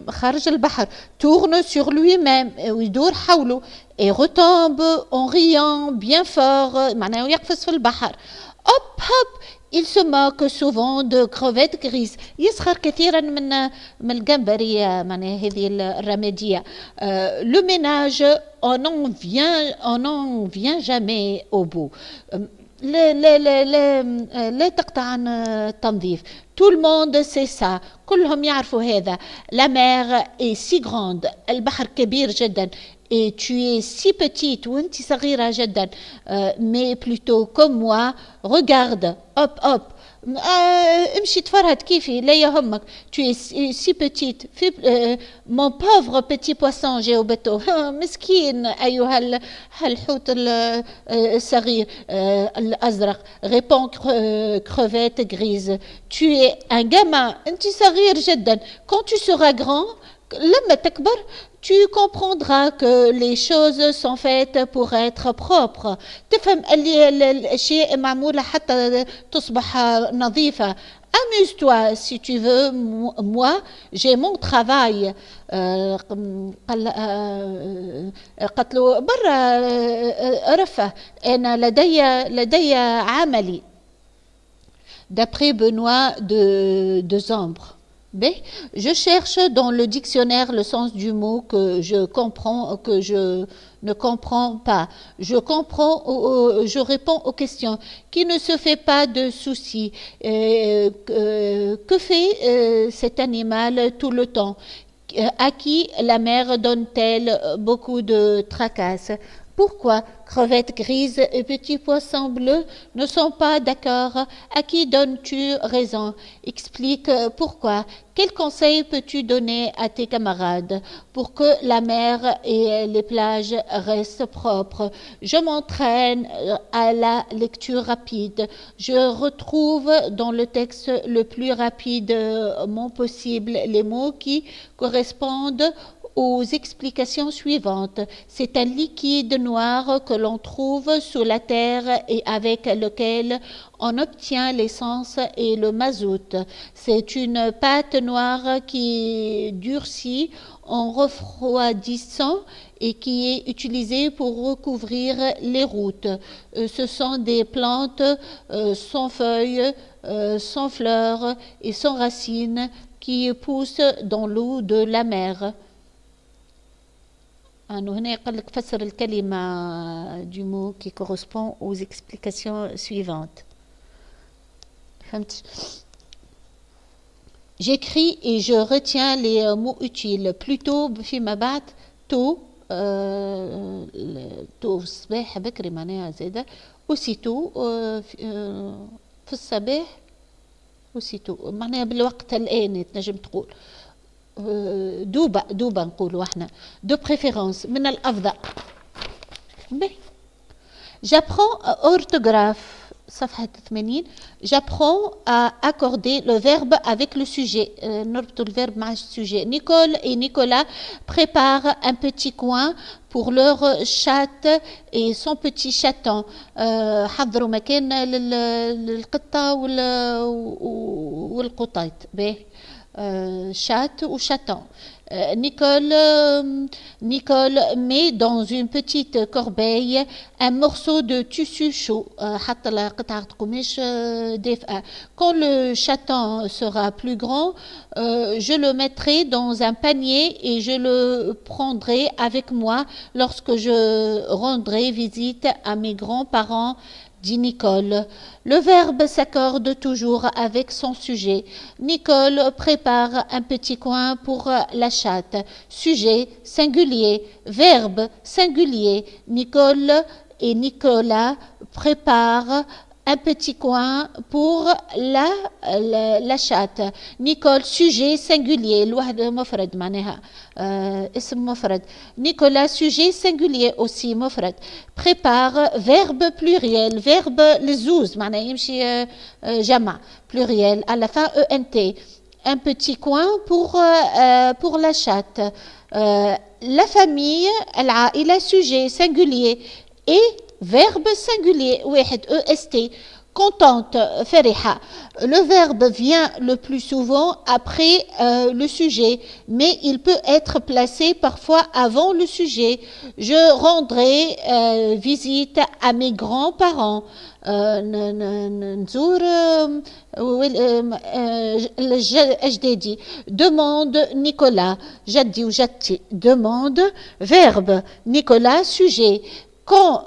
خارج البحر. tourne sur lui-même ويدور حوله et retombe en riant bien fort معناه يقفز في البحر. hop hop il se moque souvent de crevettes grises. يسخر كثيرا من الجمبرية معناها هذه الرمادية. Le ménage on n'en vient jamais au bout. لا تقطع عن التنظيف. Tout le monde sait ça. كلهم يعرفوا هذا. La mer est si grande. البحر كبير جدا. Et tu es si petite وانت صغيرة جدا. Mais plutôt comme moi, regarde, hop hop. امشي تفرهد كيفي لا يهمك. Tu es si petite. Mon pauvre petit poisson جاوبته. مسكين أيها الحوت الصغير الأزرق. Répond crevette grise. Tu es un gamin. أنت صغير جدا. Quand tu seras grand, لما تكبر tu comprendras que les choses sont faites pour être propres. تفهم اللي الأشياء معمولة حتى تصبح نظيفة. Amuse-toi si tu veux. Moi, j'ai mon travail. قتلوا برا رفه. أنا لدي عملي. D'après Benoît de Sambre. B. Je cherche dans le dictionnaire le sens du mot que je ne comprends pas. Je réponds aux questions. Qui ne se fait pas de soucis. Que fait cet animal tout le temps. À qui la mère donne-t-elle beaucoup de tracasses. Pourquoi crevettes grises et petits poissons bleus ne sont pas d'accord? À qui donnes-tu raison? Explique pourquoi. Quel conseil peux-tu donner à tes camarades pour que la mer et les plages restent propres? Je m'entraîne à la lecture rapide. Je retrouve dans le texte le plus rapidement possible les mots qui correspondent aux explications suivantes. C'est un liquide noir que l'on trouve sous la terre et avec lequel on obtient l'essence et le mazout. C'est une pâte noire qui durcit en refroidissant et qui est utilisée pour recouvrir les routes. Ce sont des plantes sans feuilles, sans fleurs et sans racines qui poussent dans l'eau de la mer. هنا يقول لك فسر الكلمة du mot qui correspond aux explications suivantes. فهمت؟ J'écris et je retiens les mots utiles. Plutôt فيما بعد تو تو الصباح بكري معناها زادة aussitôt في الصباح aussitôt معناها بالوقت الآن تنجم تقول. دوبا نقولوا احنا de préférence من الأفضل. J'apprends orthographe صفحة 80. J'apprends à accorder le verbe avec le sujet. نربط الverbe مع الsujet. Nicole et Nicolas préparent un petit coin pour leur chatte et son petit chaton. حضروا مكان للقطة والقطيط. Chatte ou chaton. Nicole met dans une petite corbeille un morceau de tissu chaud. Quand le chaton sera plus grand, je le mettrai dans un panier et je le prendrai avec moi lorsque je rendrai visite à mes grands-parents, dit Nicole. Le verbe s'accorde toujours avec son sujet. Nicole prépare un petit coin pour la chatte. Sujet singulier, verbe singulier. Nicole et Nicolas préparent un petit coin pour la chatte. Nicole sujet singulier الواحد مفرد معناها اسم مفرد. Nicolas sujet singulier aussi مفرد. Prépare verbe pluriel, verbe لزوز معناها يمشي جمع pluriel à la fin ENT. Un petit coin pour la chatte. La famille العائلة sujet singulier et verbe singulier واحد EST. Contente, فرحة. Le verbe vient le plus souvent après le sujet, mais il peut être placé parfois avant le sujet. Je rendrai visite à mes grands-parents. نزور أجدادي. Demande Nicolas. جدي وجدتي. Demande verbe. Nicolas sujet. Quand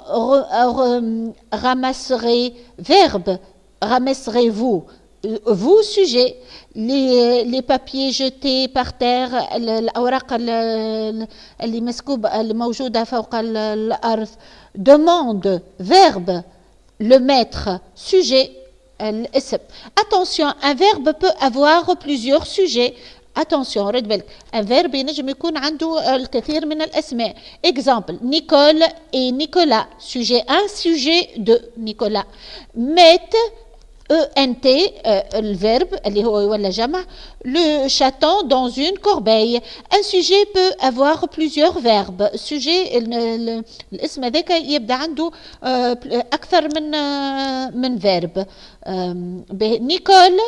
ramasserez verbe, ramasserez-vous, vous sujet, les papiers jetés par terre, الأوراق اللي مسكوبة الموجودة فوق الأرض. Demande verbe, le maître sujet, الاسم. Attention, un verbe peut avoir plusieurs sujets. Attention, رد بالك. Un verbe ينجم يكون عنده الكثير من الأسماء. Exemple, Nicole et Nicolas. Sujet 1, sujet 2, Nicolas. Met, ENT, le verbe, اللي هو ولا جمع, le chaton dans une corbeille. Un sujet peut avoir plusieurs verbes. Sujet, الاسم هذاك يبدأ عنده أكثر من verbe. Nicole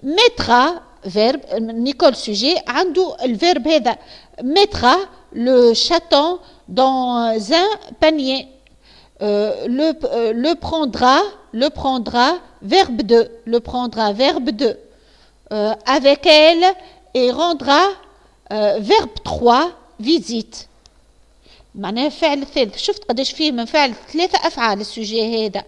mettra verbe, Nicole sujet, عنده الverbe هذا mettra le chaton dans un panier. Le prendra verbe 2, le prendra verbe 2. Avec elle et rendra verbe 3 visite. معناها فعل الثالث. شفت قداش فيه من فعل 3 أفعال السوجي هذا.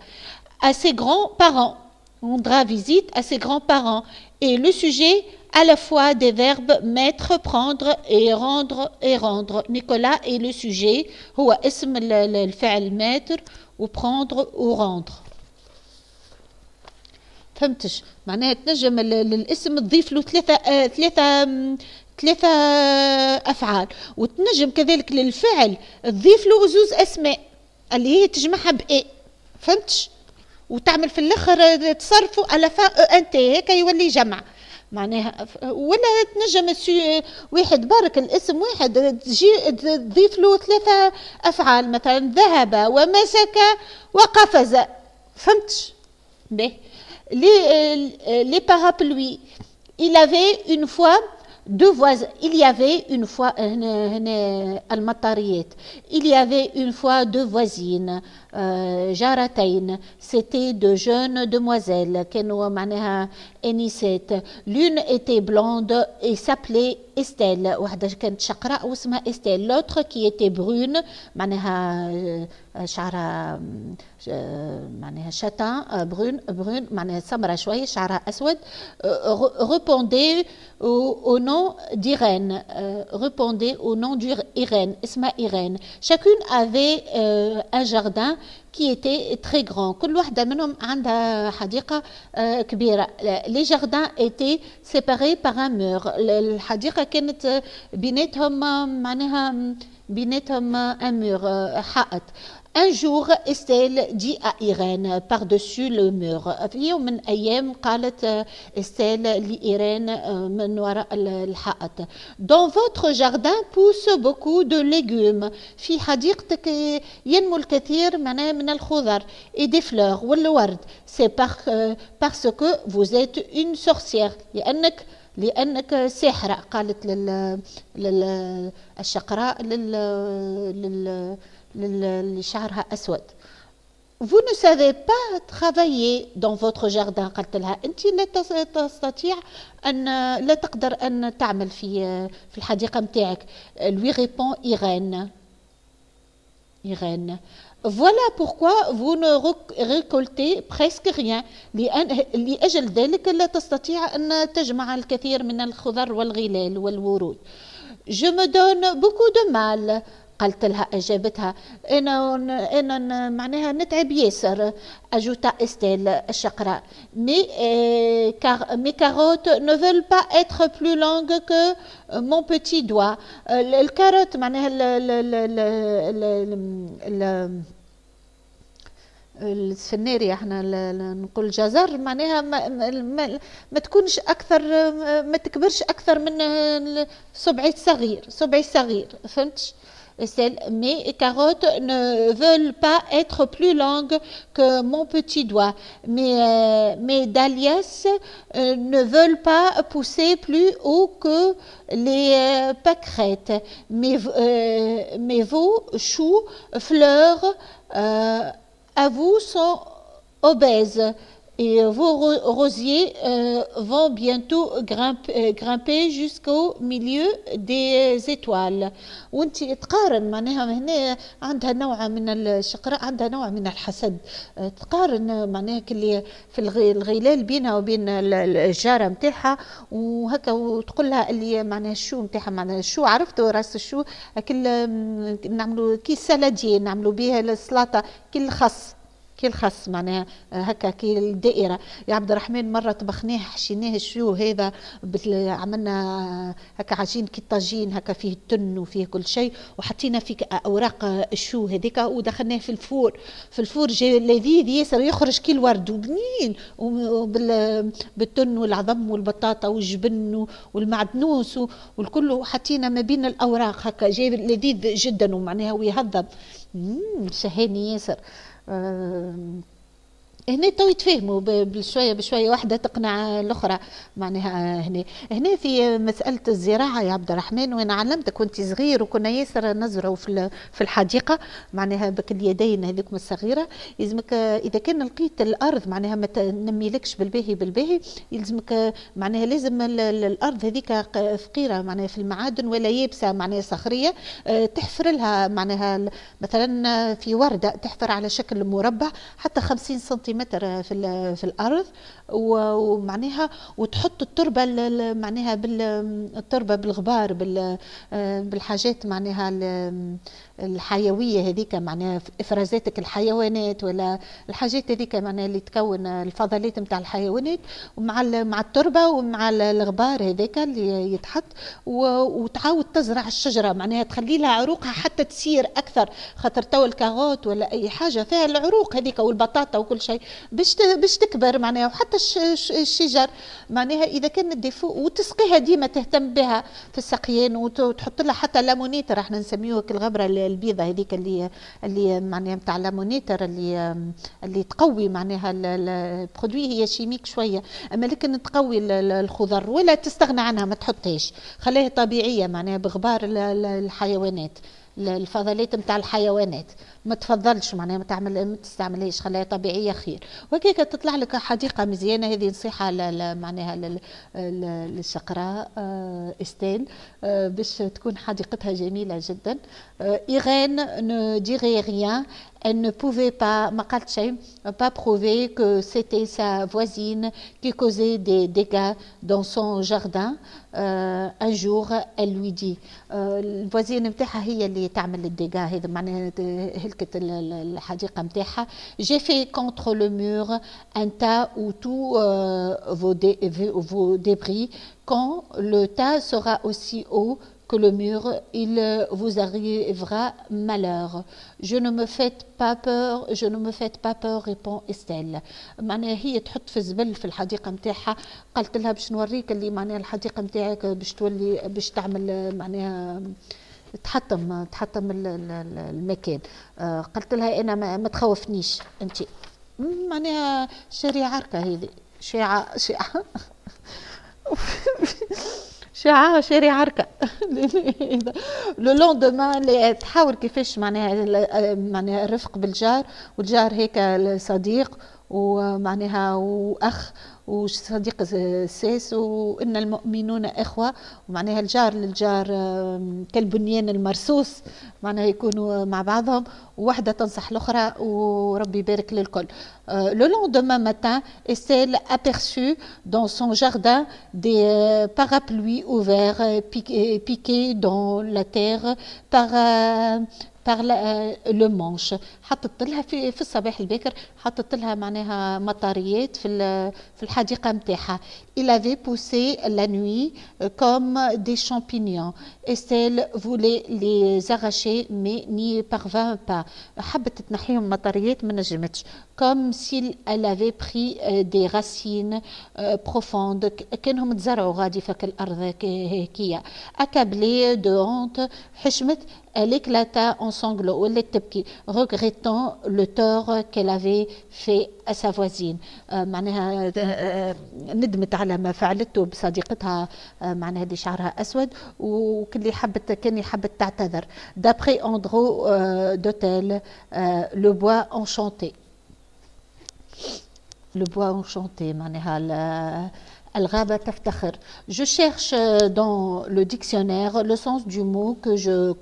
À ses grands-parents. Rendra visite à ses grands-parents. Et le sujet à la fois des verbes mettre, prendre et rendre et rendre. Nicolas est le sujet. هو اسم الفعل mettre و prendre و rendre. فهمتش؟ معناها تنجم الاسم تضيف له ثلاثة أفعال، وتنجم كذلك للفعل تضيف له زوز أسماء اللي هي تجمعها بإيه. فهمتش؟ وتعمل في الآخر تصرفوا على أنت هيك يولي جمع. معناها ولا تنجم واحد بارك الاسم واحد تجي تضيف له ثلاثة أفعال، مثلا ذهب ومسك وقفز. فهمتش؟ باهي. Les parapluies. Il avait une fois deux voisins. Il y avait une fois المطاريات. Il y avait une fois deux voisines جارتين. C'était de jeunes demoiselles كانوا معناها انسات. L'une était blonde et s'appelait Estelle. واحدة كانت شقراء واسمها Estelle. L'autre qui était brune معناها شعرها معناها شتان brune معناها سمرة شوية شعرها أسود. répondait au nom d'Irène. Répondait au nom d'Irène. اسمها Irène. Chacune avait un jardin qui était très grand. كل واحدة منهم عندها حديقة كبيرة. Les jardins étaient séparés par un mur. الحديقة كانت بيناتهم معناها بيناتهم un mur حائط. Un jour, Estelle dit à Irène par-dessus le mur. في يوم من أيام قالت Estelle لإيرين من وراء الحائط. Dans votre jardin poussent beaucoup de légumes. في حديقتك ينمو الكثير من الخضر et des fleurs والورد. C'est parce que vous êtes une sorcière. لأنك ساحرة. قالت للشقراء اللي شعرها أسود. Vous ne savez pas travailler dans votre jardin. قالت لها أنت لا تستطيع أن لا تقدر أن تعمل في الحديقة متاعك. lui répond Irène. Voilà pourquoi vous ne récoltez presque rien. لأجل ذلك لا تستطيع أن تجمع الكثير من الخضر والغلال والورود. Je me donne beaucoup de mal. قالت لها أجابتها أنا معناها نتعب ياسر. أجوتا إستيل الشقراء. Mes carottes ne veulent pas être plus longues que mon petit doigt. الكاروت معناها السفناري احنا نقول جزر معناها ما تكونش اكثر ما تكبرش اكثر من صبعي صغير. فهمتش؟ Mes carottes ne veulent pas être plus longues que mon petit doigt. Mes dahlias ne veulent pas pousser plus haut que les pâquerettes. Mes veaux, choux, fleurs à vous sont obèses. Et vos rosiers vont bientôt grimper jusqu'au milieu des étoiles. وانت تقارن معناها هنا عندها نوع من الشقراء عندها نوع من الحسد. تقارن معناها كلي في الغلال بينها وبين الجارة متاعها وهكا وتقول لها اللي معناها الشو متاعها معناها الشو عرفتوا راس الشو كل نعملوا كي سلادية نعملوا بها السلطة كي الخس معناها هكا كي الدائرة. يا عبد الرحمن مرة طبخناه حشيناه الشو هذا عملنا هكا عجين كي الطاجين هكا فيه التن وفيه كل شيء وحطينا فيه أوراق الشو هذيك ودخلناه في الفور جاي لذيذ ياسر يخرج كي الورد وبنين بالتن والعظم والبطاطا والجبن والمعدنوس والكل حطينا ما بين الأوراق هكا جاي لذيذ جدا ومعناها ويهضم شهاني ياسر. هنا تو يتفهموا بشويه واحده تقنع الاخرى معناها هنا في مساله الزراعه يا عبد الرحمن. وانا علمتك وانت صغير وكنا ياسر نزرعوا في الحديقه معناها بك اليدين هذيكم الصغيره. يلزمك اذا كان لقيت الارض معناها ما تنميلكش بالباهي يلزمك معناها لازم الارض هذيك فقيره معناها في المعادن ولا يابسه معناها صخريه تحفر لها معناها مثلا في ورده تحفر على شكل مربع حتى 50 سنتيمتر سنتيمتر في الارض، ومعناها وتحط التربه معناها التربه بالغبار بالحاجات معناها الحيويه هذيك، معناها افرازاتك الحيوانات ولا الحاجات هذيك معناها اللي تكون الفضلات نتاع الحيوانات، مع التربه ومع الغبار هذاك اللي يتحط، وتعاود تزرع الشجره معناها تخلي لها عروقها حتى تسير اكثر، خاطر تو الكاروت ولا اي حاجه فيها العروق هذيك والبطاطا وكل شيء باش تكبر معناها، وحتى الشجر معناها اذا كان الديفو، وتسقيها ديما تهتم بها في السقيان، وتحط لها حتى لامونيتر، احنا نسميوه الغبره البيضه هذيك اللي معناها نتاع لامونيتر اللي تقوي معناها البرودوي، هي شيميك شويه اما لكن تقوي الخضر، ولا تستغنى عنها ما تحطهاش، خليها طبيعيه معناها بغبار الحيوانات، الفضلات نتاع الحيوانات ما تفضلش معناها ما تستعملهاش، خليها طبيعيه خير، وهكاك تطلع لك حديقه مزيانه. هذه نصيحه معناها للشقراء استيل باش تكون حديقتها جميله جدا. إيرين ne dirait rien, elle ne pouvait pas ما قالت شيء pas prouver que c'était sa voisine qui causait des dégâts dans son jardin. Un jour elle lui dit الفوازين نتاعها هي اللي تعمل الديغا هذا معناها هلكت الحديقه نتاعها. J'ai fait contre le mur un tas où tous vos débris, quand le tas sera aussi haut que le mur, il vous arrivera malheur. Je ne me faites pas peur, répond Estelle. معناها هي تحط في الزبل في الحديقه نتاعها، قالت لها باش نوريك اللي معناها الحديقه نتاعك باش تولي باش تعمل معناها تحطم المكان. قلت لها انا ما تخوفنيش انت، معناها شريعه عركه هذه، شيعه شاري عركة. لو لوندومان تحاول كيفاش معناها الرفق بالجار، والجار هيك صديق ومعناها واخ وصديق ساس، وان المؤمنون اخوه، ومعناها الجار للجار كالبنيان المرصوص، معناها يكونوا مع بعضهم وواحده تنصح الاخرى وربي يبارك للكل. Le lendemain matin, Estelle aperçut dans son jardin des parapluies ouverts, piqués dans la terre par le manche. حطت لها في الصباح الباكر حطت لها معناها مطاريات في الحديقه نتاعها. Il avait poussé la nuit comme des champignons. Estelle voulait les arracher mais n'y parvint pas. حبت تنحيهم مطاريات ما نجمتش. Comme si elle avait pris des racines profondes. كانهم تزرعوا غادي في الارض هيكيا. Accablée de honte, حشمت. Elle éclata en sanglots ولات تبكي regrettant le tort qu'elle avait fait à sa voisine. معناها ندمت على ما فعلته بصديقتها، معناها هذه شعرها أسود وكل كان حبت تعتذر. D'après Andrew d'Hôtel, le bois enchanté. Le bois enchanté معناها الغابة تفتخر. Je cherche dans le dictionnaire le sens du mot que je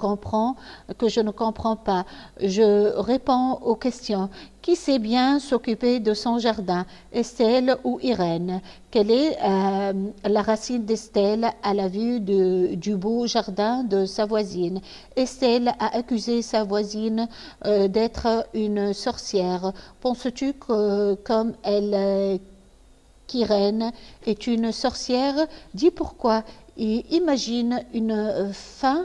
ne comprends pas. Je réponds aux questions. Qui sait bien s'occuper de son jardin, Estelle ou Irène? Quelle est la racine d'Estelle à la vue du beau jardin de sa voisine? Estelle a accusé sa voisine d'être une sorcière. Penses-tu que comme elle qu'Irène est une sorcière? Dis pourquoi et imagine une fin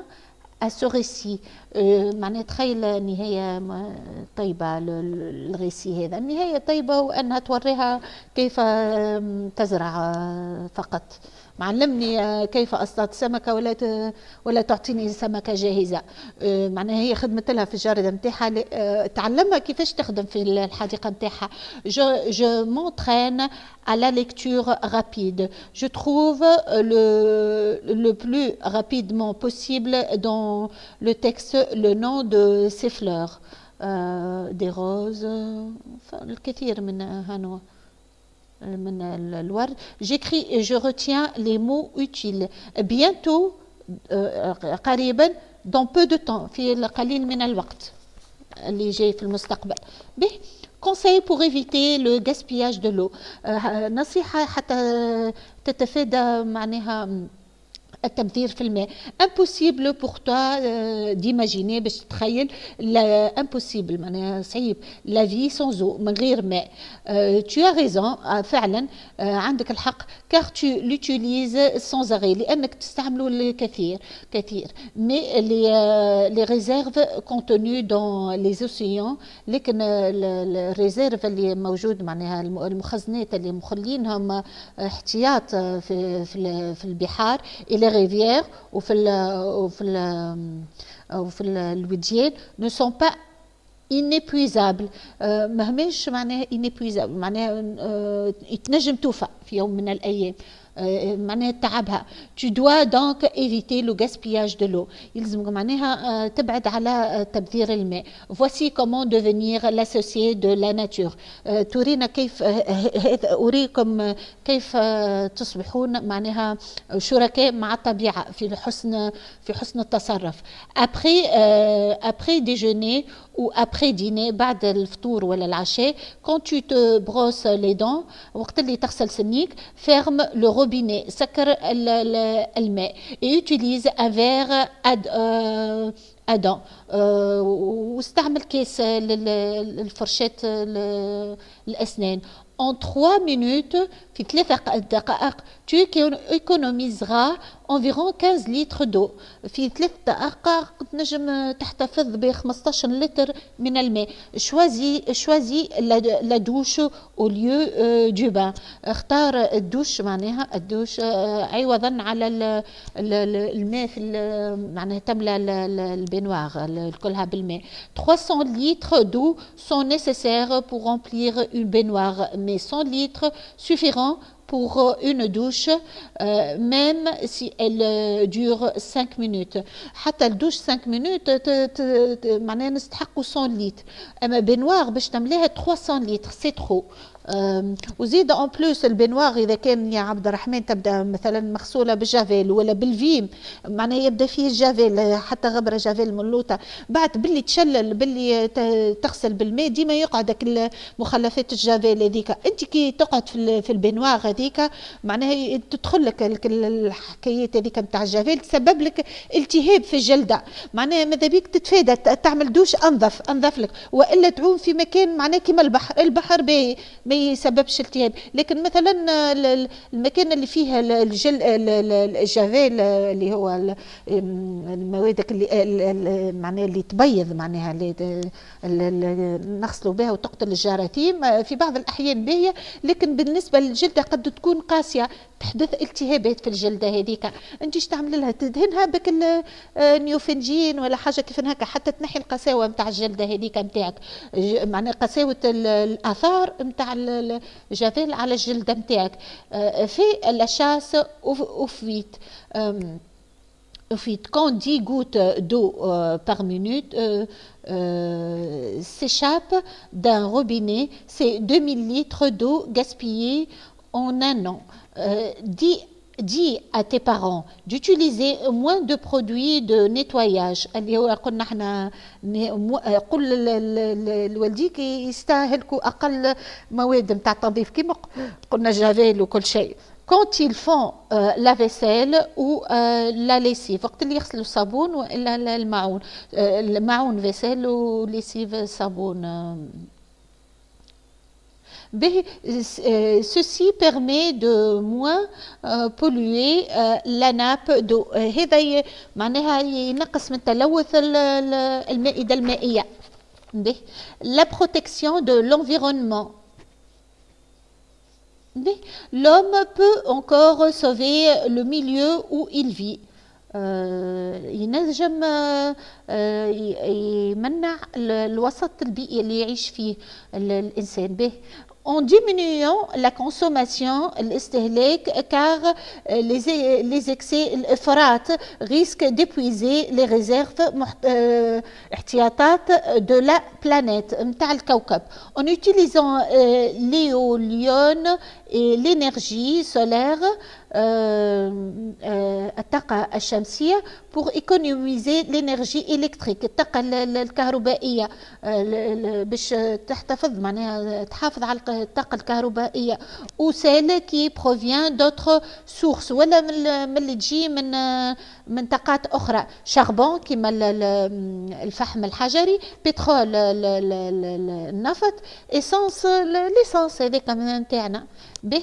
à ce récit. معناها تخيل نهاية طيبة الريسي هذا، النهاية طيبة وأنها توريها كيف تزرع فقط. معلمني كيف أصطاد سمكة ولا تعطيني سمكة جاهزة. معناها هي خدمت لها في الجاردة نتاعها، تعلمها كيفاش تخدم في الحديقة نتاعها. Je m'entraîne à la lecture rapide. Je trouve le plus rapidement possible dans le texte le nom de ces fleurs. Des roses, الكثير من الورد. J'écris et je retiens les mots utiles. Bientôt, قريبا, dans peu de temps, في القليل من الوقت اللي جاي في المستقبل. conseil pour éviter le gaspillage de l'eau. نصيحة حتى تتفادى معناها التبذير في الماء. impossible pour toi d'imaginer باش تتخيل impossible معناها صعيب la vie sans eau من غير ماء. tu as raison فعلا عندك الحق car tu l'utilises sans arrêt لأنك تستعمله الكثير mais les réserves contenues dans les océans لكن الريزيرف اللي موجود معناها المخزنات اللي مخلينهم احتياط في البحار إلى rivières وفي الوديان ne sont pas inépuisables. ماهمش معناها inépuisables معناها يتنجم توفى في يوم من الأيام. معناها تعبها. tu dois donc éviter le gaspillage de l'eau. يلزمك معناها تبعد على تبذير الماء. voici comment devenir l'associé de la nature. ترينا كيف أريكم كيف تصبحون معناها شركاء مع الطبيعة في حسن التصرف. après déjeuner ou après dîner بعد الفطور ولا العشاء quand tu te brosses les dents وقت اللي تغسل سنيك ferme le robinet سكر الماء et utilise un verre à dents واستعمل كيس للفرشاة الأسنان. en 3 minutes في 3 دقائق tu économiseras environ 15 litres d'eau. في 3 دقائق تنجم تحتفظ ب 15 لتر من الماء. choisis la douche au lieu du bain. اختار الدوش معناها الدوش عوضا على الماء في معناها تملى البينوار كلها بالماء. 300 litres d'eau sont nécessaires pour remplir une baignoire mais 100 litres suffiront pour une douche même si elle dure 5 minutes. حتى الدوش 5 minutes معناها نستحقوا 100 لتر. اما بنوار باش تملاها 300 لتر سي ترو. وزيد اون بلوس البنوار اذا كان يا عبد الرحمن تبدا مثلا مغسوله بالجافيل ولا بالفيم معناها يبدا فيه الجافيل حتى غبره جافيل ملوطه بعد باللي تشلل باللي تغسل بالماء ديما يقعدك مخلفات الجافيل هذيك. انت كي تقعد في البنوار هذيك معناها تدخل لك الحكايات هذيك نتاع الجافيل تسبب لك التهاب في الجلده. معناها ماذا بيك تتفادى تعمل دوش انظف لك والا تعوم في مكان معناه كيما البحر باهي ما يسببش التهاب. لكن مثلا المكان اللي فيها الجافيل اللي هو المواد اللي معناها اللي تبيض معناها اللي نغسلوا بها وتقتل الجراثيم في بعض الاحيان باهيه لكن بالنسبه للجلده قد تكون قاسيه تحدث التهابات في الجلده هذيك. انت ايش تعمل لها؟ تدهنها بك النيوفنجين ولا حاجه كيف هكا حتى تنحي القساوه نتاع الجلده هذيك نتاعك معناها قساوه الاثار نتاع الجافيل على الجلده نتاعك. في لاشاس اوفيت quand 10 gouttes d'eau par minute s'échappent d'un robinet, c'est 2000 litres d'eau gaspillée en un an. Dis à tes parents d'utiliser moins de produits de nettoyage. اللي هو قلنا احنا قل لوالديك يستهلكوا اقل مواد نتاع التنظيف كيما قلنا جافيل وكل شيء. quand ils font la vaisselle ou la lessive وقت اللي يغسلوا الصابون والا المعون vaisselle و lessive صابون. ceci permet de moins polluer la nappe d'eau. هذا معناها ينقص من تلوث المائدة المائية. la protection de l'environnement. L'homme peut encore sauver le milieu où il vit. ينجم يمنع الوسط البيئي اللي يعيش فيه الإنسان به. En diminuant la consommation, الاستهلاك, car les excès, الإفراط risquent d'épuiser les réserves احتياطات de la planète, متاع الكوكب. En utilisant l'éolienne et l'énergie solaire, الطاقة الشمسية pour économiser l'énergie électrique الطاقة الكهربائية باش تحتفظ معناها تحافظ على الطاقة الكهربائية ou celle qui provient d'autres sources ولا من اللي تجي من طاقات أخرى شاربون كيما الفحم الحجري بترول النفط إسانس ليسانس هذاك نتاعنا به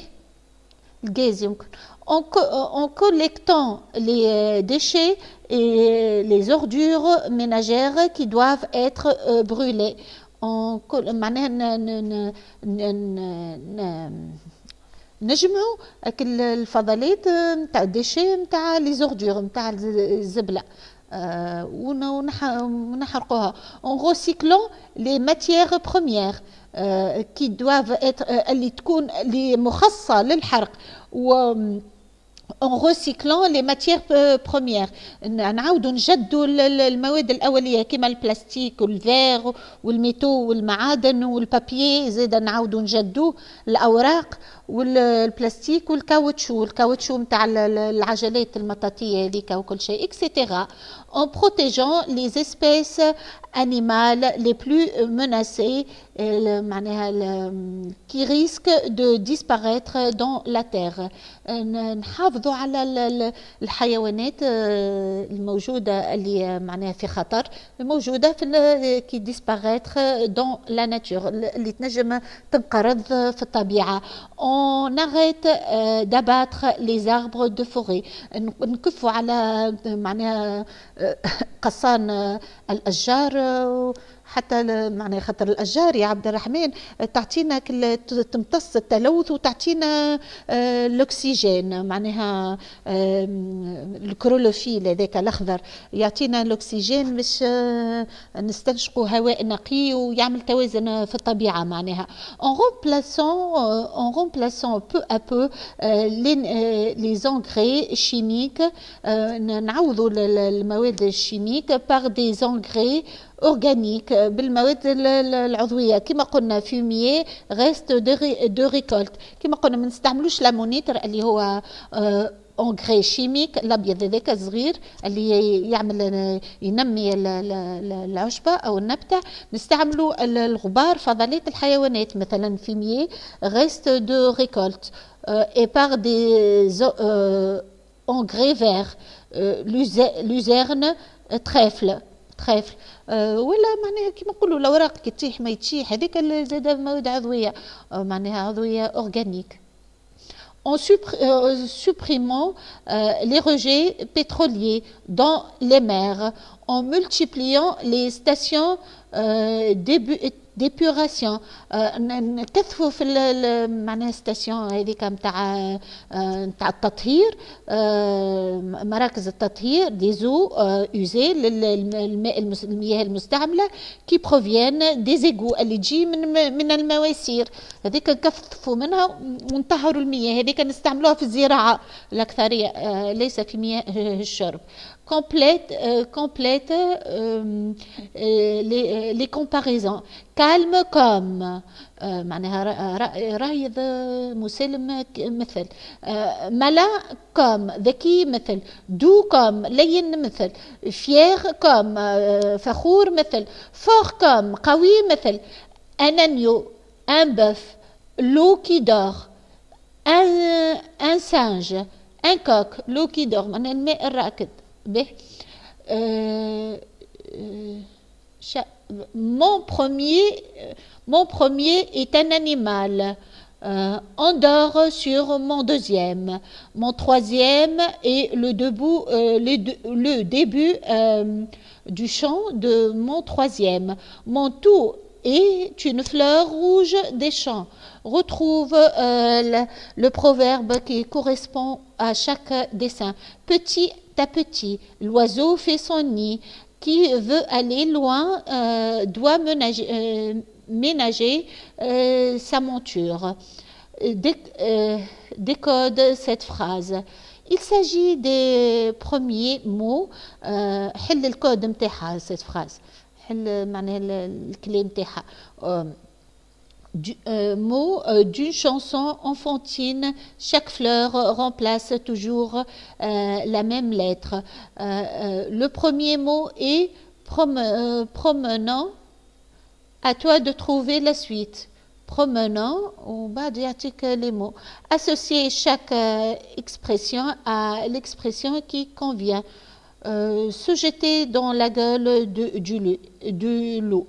الغاز يمكن en collectant les déchets et les ordures ménagères qui doivent être brûlées معناها نجمعوا الفضلات نتاع الديشي نتاع لي زوردور نتاع الزبله ونحرقوها en recyclant les matières premières qui doivent être اللي تكون اللي مخصصه للحرق و en recyclant les matières premières نعاودوا نجدوا المواد الأولية كما البلاستيك والفير والميتو والمعادن والبابيي زيد نعاودوا نجدوه الأوراق والبلاستيك والكاوتشو متاع العجلات المطاطية هذيك وكل شيء اكسيتيرا en protégeant les espèces animales les plus menacées qui risquent de disparaître dans la terre نحافظوا على الحيوانات الموجودة اللي معناها في خطر الموجودة في qui disparaître dans la nature اللي تنجم تنقرض في الطبيعة on arrête d'abattre les arbres de forêt نكفوا على معناها قصان الأشجار حتى معناها خاطر الاشجار يا عبد الرحمن تعطينا تمتص التلوث وتعطينا الاكسجين معناها الكرولوفيل هذاك الاخضر يعطينا الاكسجين باش نستنشقوا هواء نقي ويعمل توازن في الطبيعه معناها en remplaçant peu à peu les engrais chimiques نعوضوا المواد الشيميك par des engrais organique بالمواد العضويه كما قلنا فيميي ريست دو ريكولت كما قلنا ما نستعملوش لامونيتر اللي هو انغري شيميك الابيض هذاك الصغير اللي يعمل ينمي العشبه او النبته نستعملوا الغبار فضلات الحيوانات مثلا فيميي ريست دو ريكولت اي بار دي انغري فير لوزيرن تريفل ولا معناها كيما نقولوا الاوراق كي تطيح ما يتشيح هذيك زاده مواد عضويه معناها عضويه اورجانيك en supprimant les rejets pétroliers dans les mers en multipliant les stations d'épuration نكثفوا في معناها ستاسيون هذيك نتاع التطهير مراكز التطهير دي زو يوزي المياه المستعمله كي بروفيان دي زيغو اللي تجي من المواسير هذيك نكثفوا منها ونطهروا المياه هذيك نستعملوها في الزراعه الاكثريه ليس في مياه الشرب complète les comparaisons calme comme معناها رايض مسالم مثل ملا كوم ذكي مثل دو كوم لين مثل فيير كوم فخور مثل فور كوم قوي مثل un agneau un bœuf l'eau qui dort un singe un coq l'eau qui dort معناها الماء الراكد به mon premier est un animal on dort sur mon deuxième mon troisième est le début du chant de mon troisième mon tout est une fleur rouge des champs retrouve le proverbe qui correspond à chaque dessin petit à petit l'oiseau fait son nid qui veut aller loin doit ménager sa monture décode cette phrase il s'agit des premiers mots حل الكود متاعها cette phrase حل معناها الكلام متاعها d'une chanson enfantine. Chaque fleur remplace toujours la même lettre. Le premier mot est promenant. À toi de trouver la suite. Promenant, ou les mots. Associer chaque expression à l'expression qui convient. Se jeter dans la gueule du loup.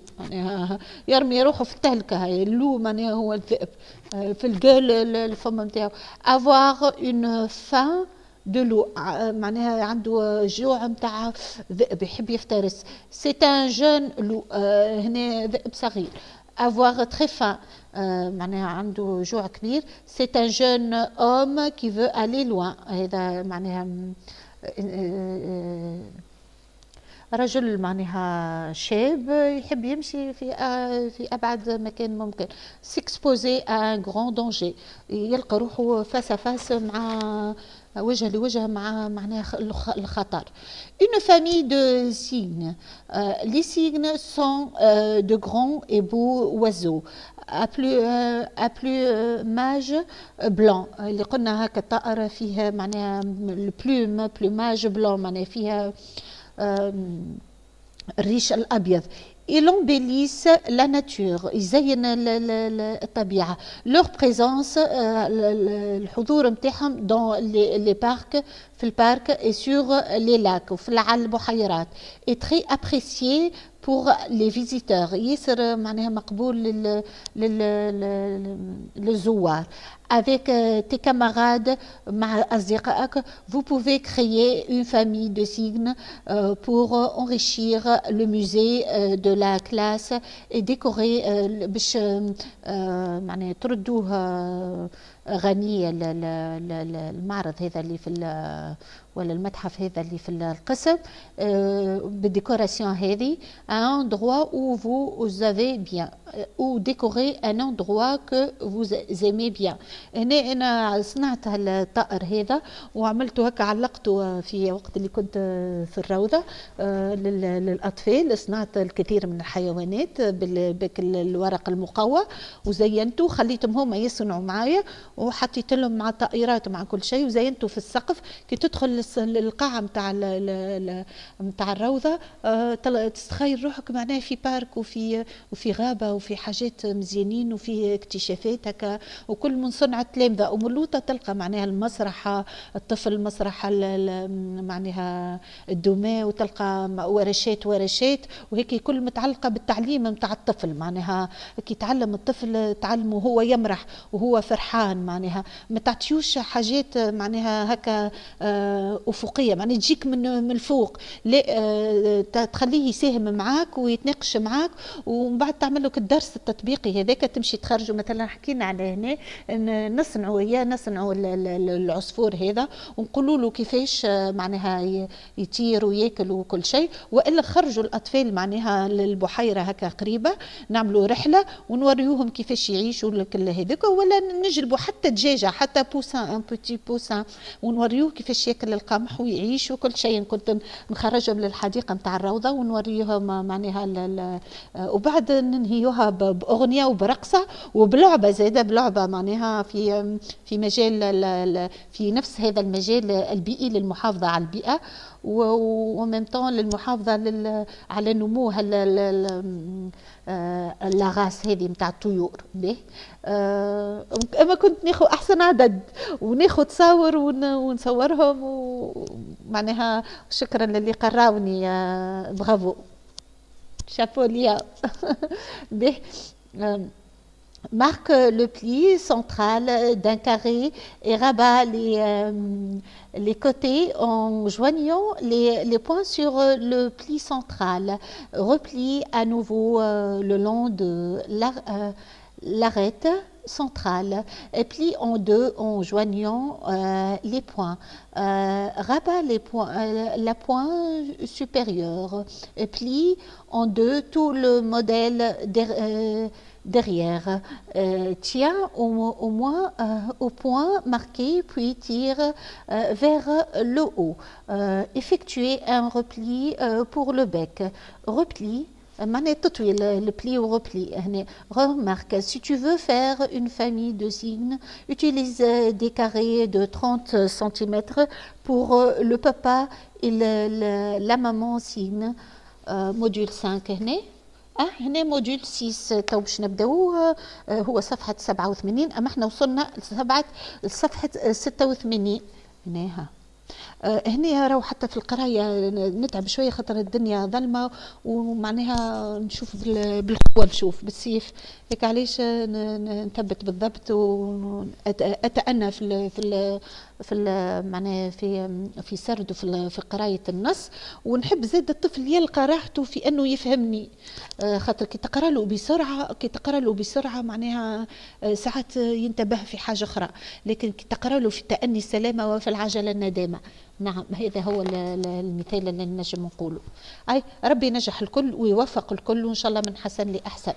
يرمي روحه في التهلكة. اللو معناها هو الذئب في الجول الفم نتاعو. Avoir une faim de loup معناها عنده جوع نتاع ذئب يحب يفترس. C'est un jeune loup هنا ذئب صغير. Avoir très faim معناها عنده جوع كبير. C'est un jeune homme qui veut aller loin. هذا معناها رجل معناها شاب يحب يمشي في أبعد مكان ممكن. s'exposer à un grand danger. يلقى روحه فاس فاس مع وجه لوجه مع معناها الخطر. Une famille de cygnes. Les cygnes sont de grands et beaux oiseaux. à plumage blanc. اللي قلنا هكا الطائر فيها معناها plumage blanc معناها فيها الريش الأبيض. Ils embellissent la nature. يزين الطبيعة. Leur présence الحضور متاعهم dans les parcs في البارك et sur les lacs وفي على البحيرات est très apprécié pour les visiteurs. ياسر معناها مقبول للزوار. Avec tes camarades, مع أصدقائك, vous pouvez créer une famille de cygnes pour enrichir le musée de la classe et décorer باش معناها تردوه غني المعرض هذا اللي في ولا المتحف هذا اللي في القسم بالديكوراسيون هذه un endroit où vous avez bien ou décorer un endroit que vous aimez bien. هنا انا صنعت الطائر هذا وعملته هكا علقته في وقت اللي كنت في الروضه للاطفال. صنعت الكثير من الحيوانات بالورق المقوى وزينته خليتهم هما يصنعوا معايا وحطيت لهم مع طائرات ومع كل شيء وزينته في السقف. كي تدخل القاعه نتاع الروضه تتخيل روحك معناها في بارك وفي غابه وفي حاجات مزيانين وفي اكتشافات هكا وكل من صنع التلامذه وملوطه تلقى معناها المسرح الطفل مسرح معناها الدوماء وتلقى ورشات وهيك كل متعلقه بالتعليم نتاع الطفل. معناها كي يتعلم الطفل تعلمه هو يمرح وهو فرحان. معناها ما تعطيوش حاجات معناها هكا افقيه معناها تجيك من الفوق. لا تخليه يساهم معاك ويتناقش معاك ومن بعد تعمل لك الدرس التطبيقي هذاك تمشي تخرجوا. مثلا حكينا على هنا نصنعوا العصفور هذا ونقولوا له كيفاش معناها يطير وياكل وكل شيء. والا خرجوا الاطفال معناها للبحيره هكا قريبه نعملوا رحله ونوريوهم كيفاش يعيشوا كل هذاك. ولا نجلبوا حتى دجاجه حتى بوسان ان بوتي بوسان ونوريوه كيفاش ياكل القمح ويعيش وكل شيء. كنت نخرجهم للحديقه نتاع الروضه ونوريهم معناها وبعد ننهيوها باغنيه وبرقصه وبلعبه زاده بلعبه معناها في مجال في نفس هذا المجال البيئي للمحافظه على البيئه ومن طون للمحافظه على نمو اللاغاس هذه نتاع الطيور. به اما كنت ناخذ احسن عدد وناخذ تصاور ونصورهم ومعناها شكرا للي قراوني. برافو شابو ليا. به marque le pli central d'un carré et rabat les côtés en joignant les points sur le pli central. Replie à nouveau le long de l'arête centrale et plie en deux en joignant les points. Rabat la pointe supérieure et plie en deux tout le modèle derrière. Tient au moins au point marqué puis tire vers le haut. Effectuer un repli pour le bec. Repli معناها تطوي le pli ou repli. هنا remarque, si tu veux faire une famille de signes, utilise des carrés de 30 cm pour le papa et la maman signe. موديول 5 هنا. هنا موديول 6 تو باش نبداو. هو صفحة 87، اما احنا وصلنا لصفحة 86 هنا. ها هنا راهو حتى في القرايه نتعب شويه خاطر الدنيا ظلمه، ومعناها نشوف بالقوه، نشوف بالسيف هيك، علاش نثبت بالضبط واتأنى في معناها في سرد وفي قرايه النص، ونحب زاد الطفل يلقى راحته في انه يفهمني، خاطر كي تقرا له بسرعه معناها ساعات ينتبه في حاجه اخرى، لكن كي تقرا له في التأني السلامه وفي العجله الندامه. نعم، هذا هو المثال اللي نجم نقوله. اي ربي ينجح الكل ويوفق الكل، وان شاء الله من حسن لاحسن.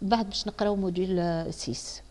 بعد باش نقراو موديول 6.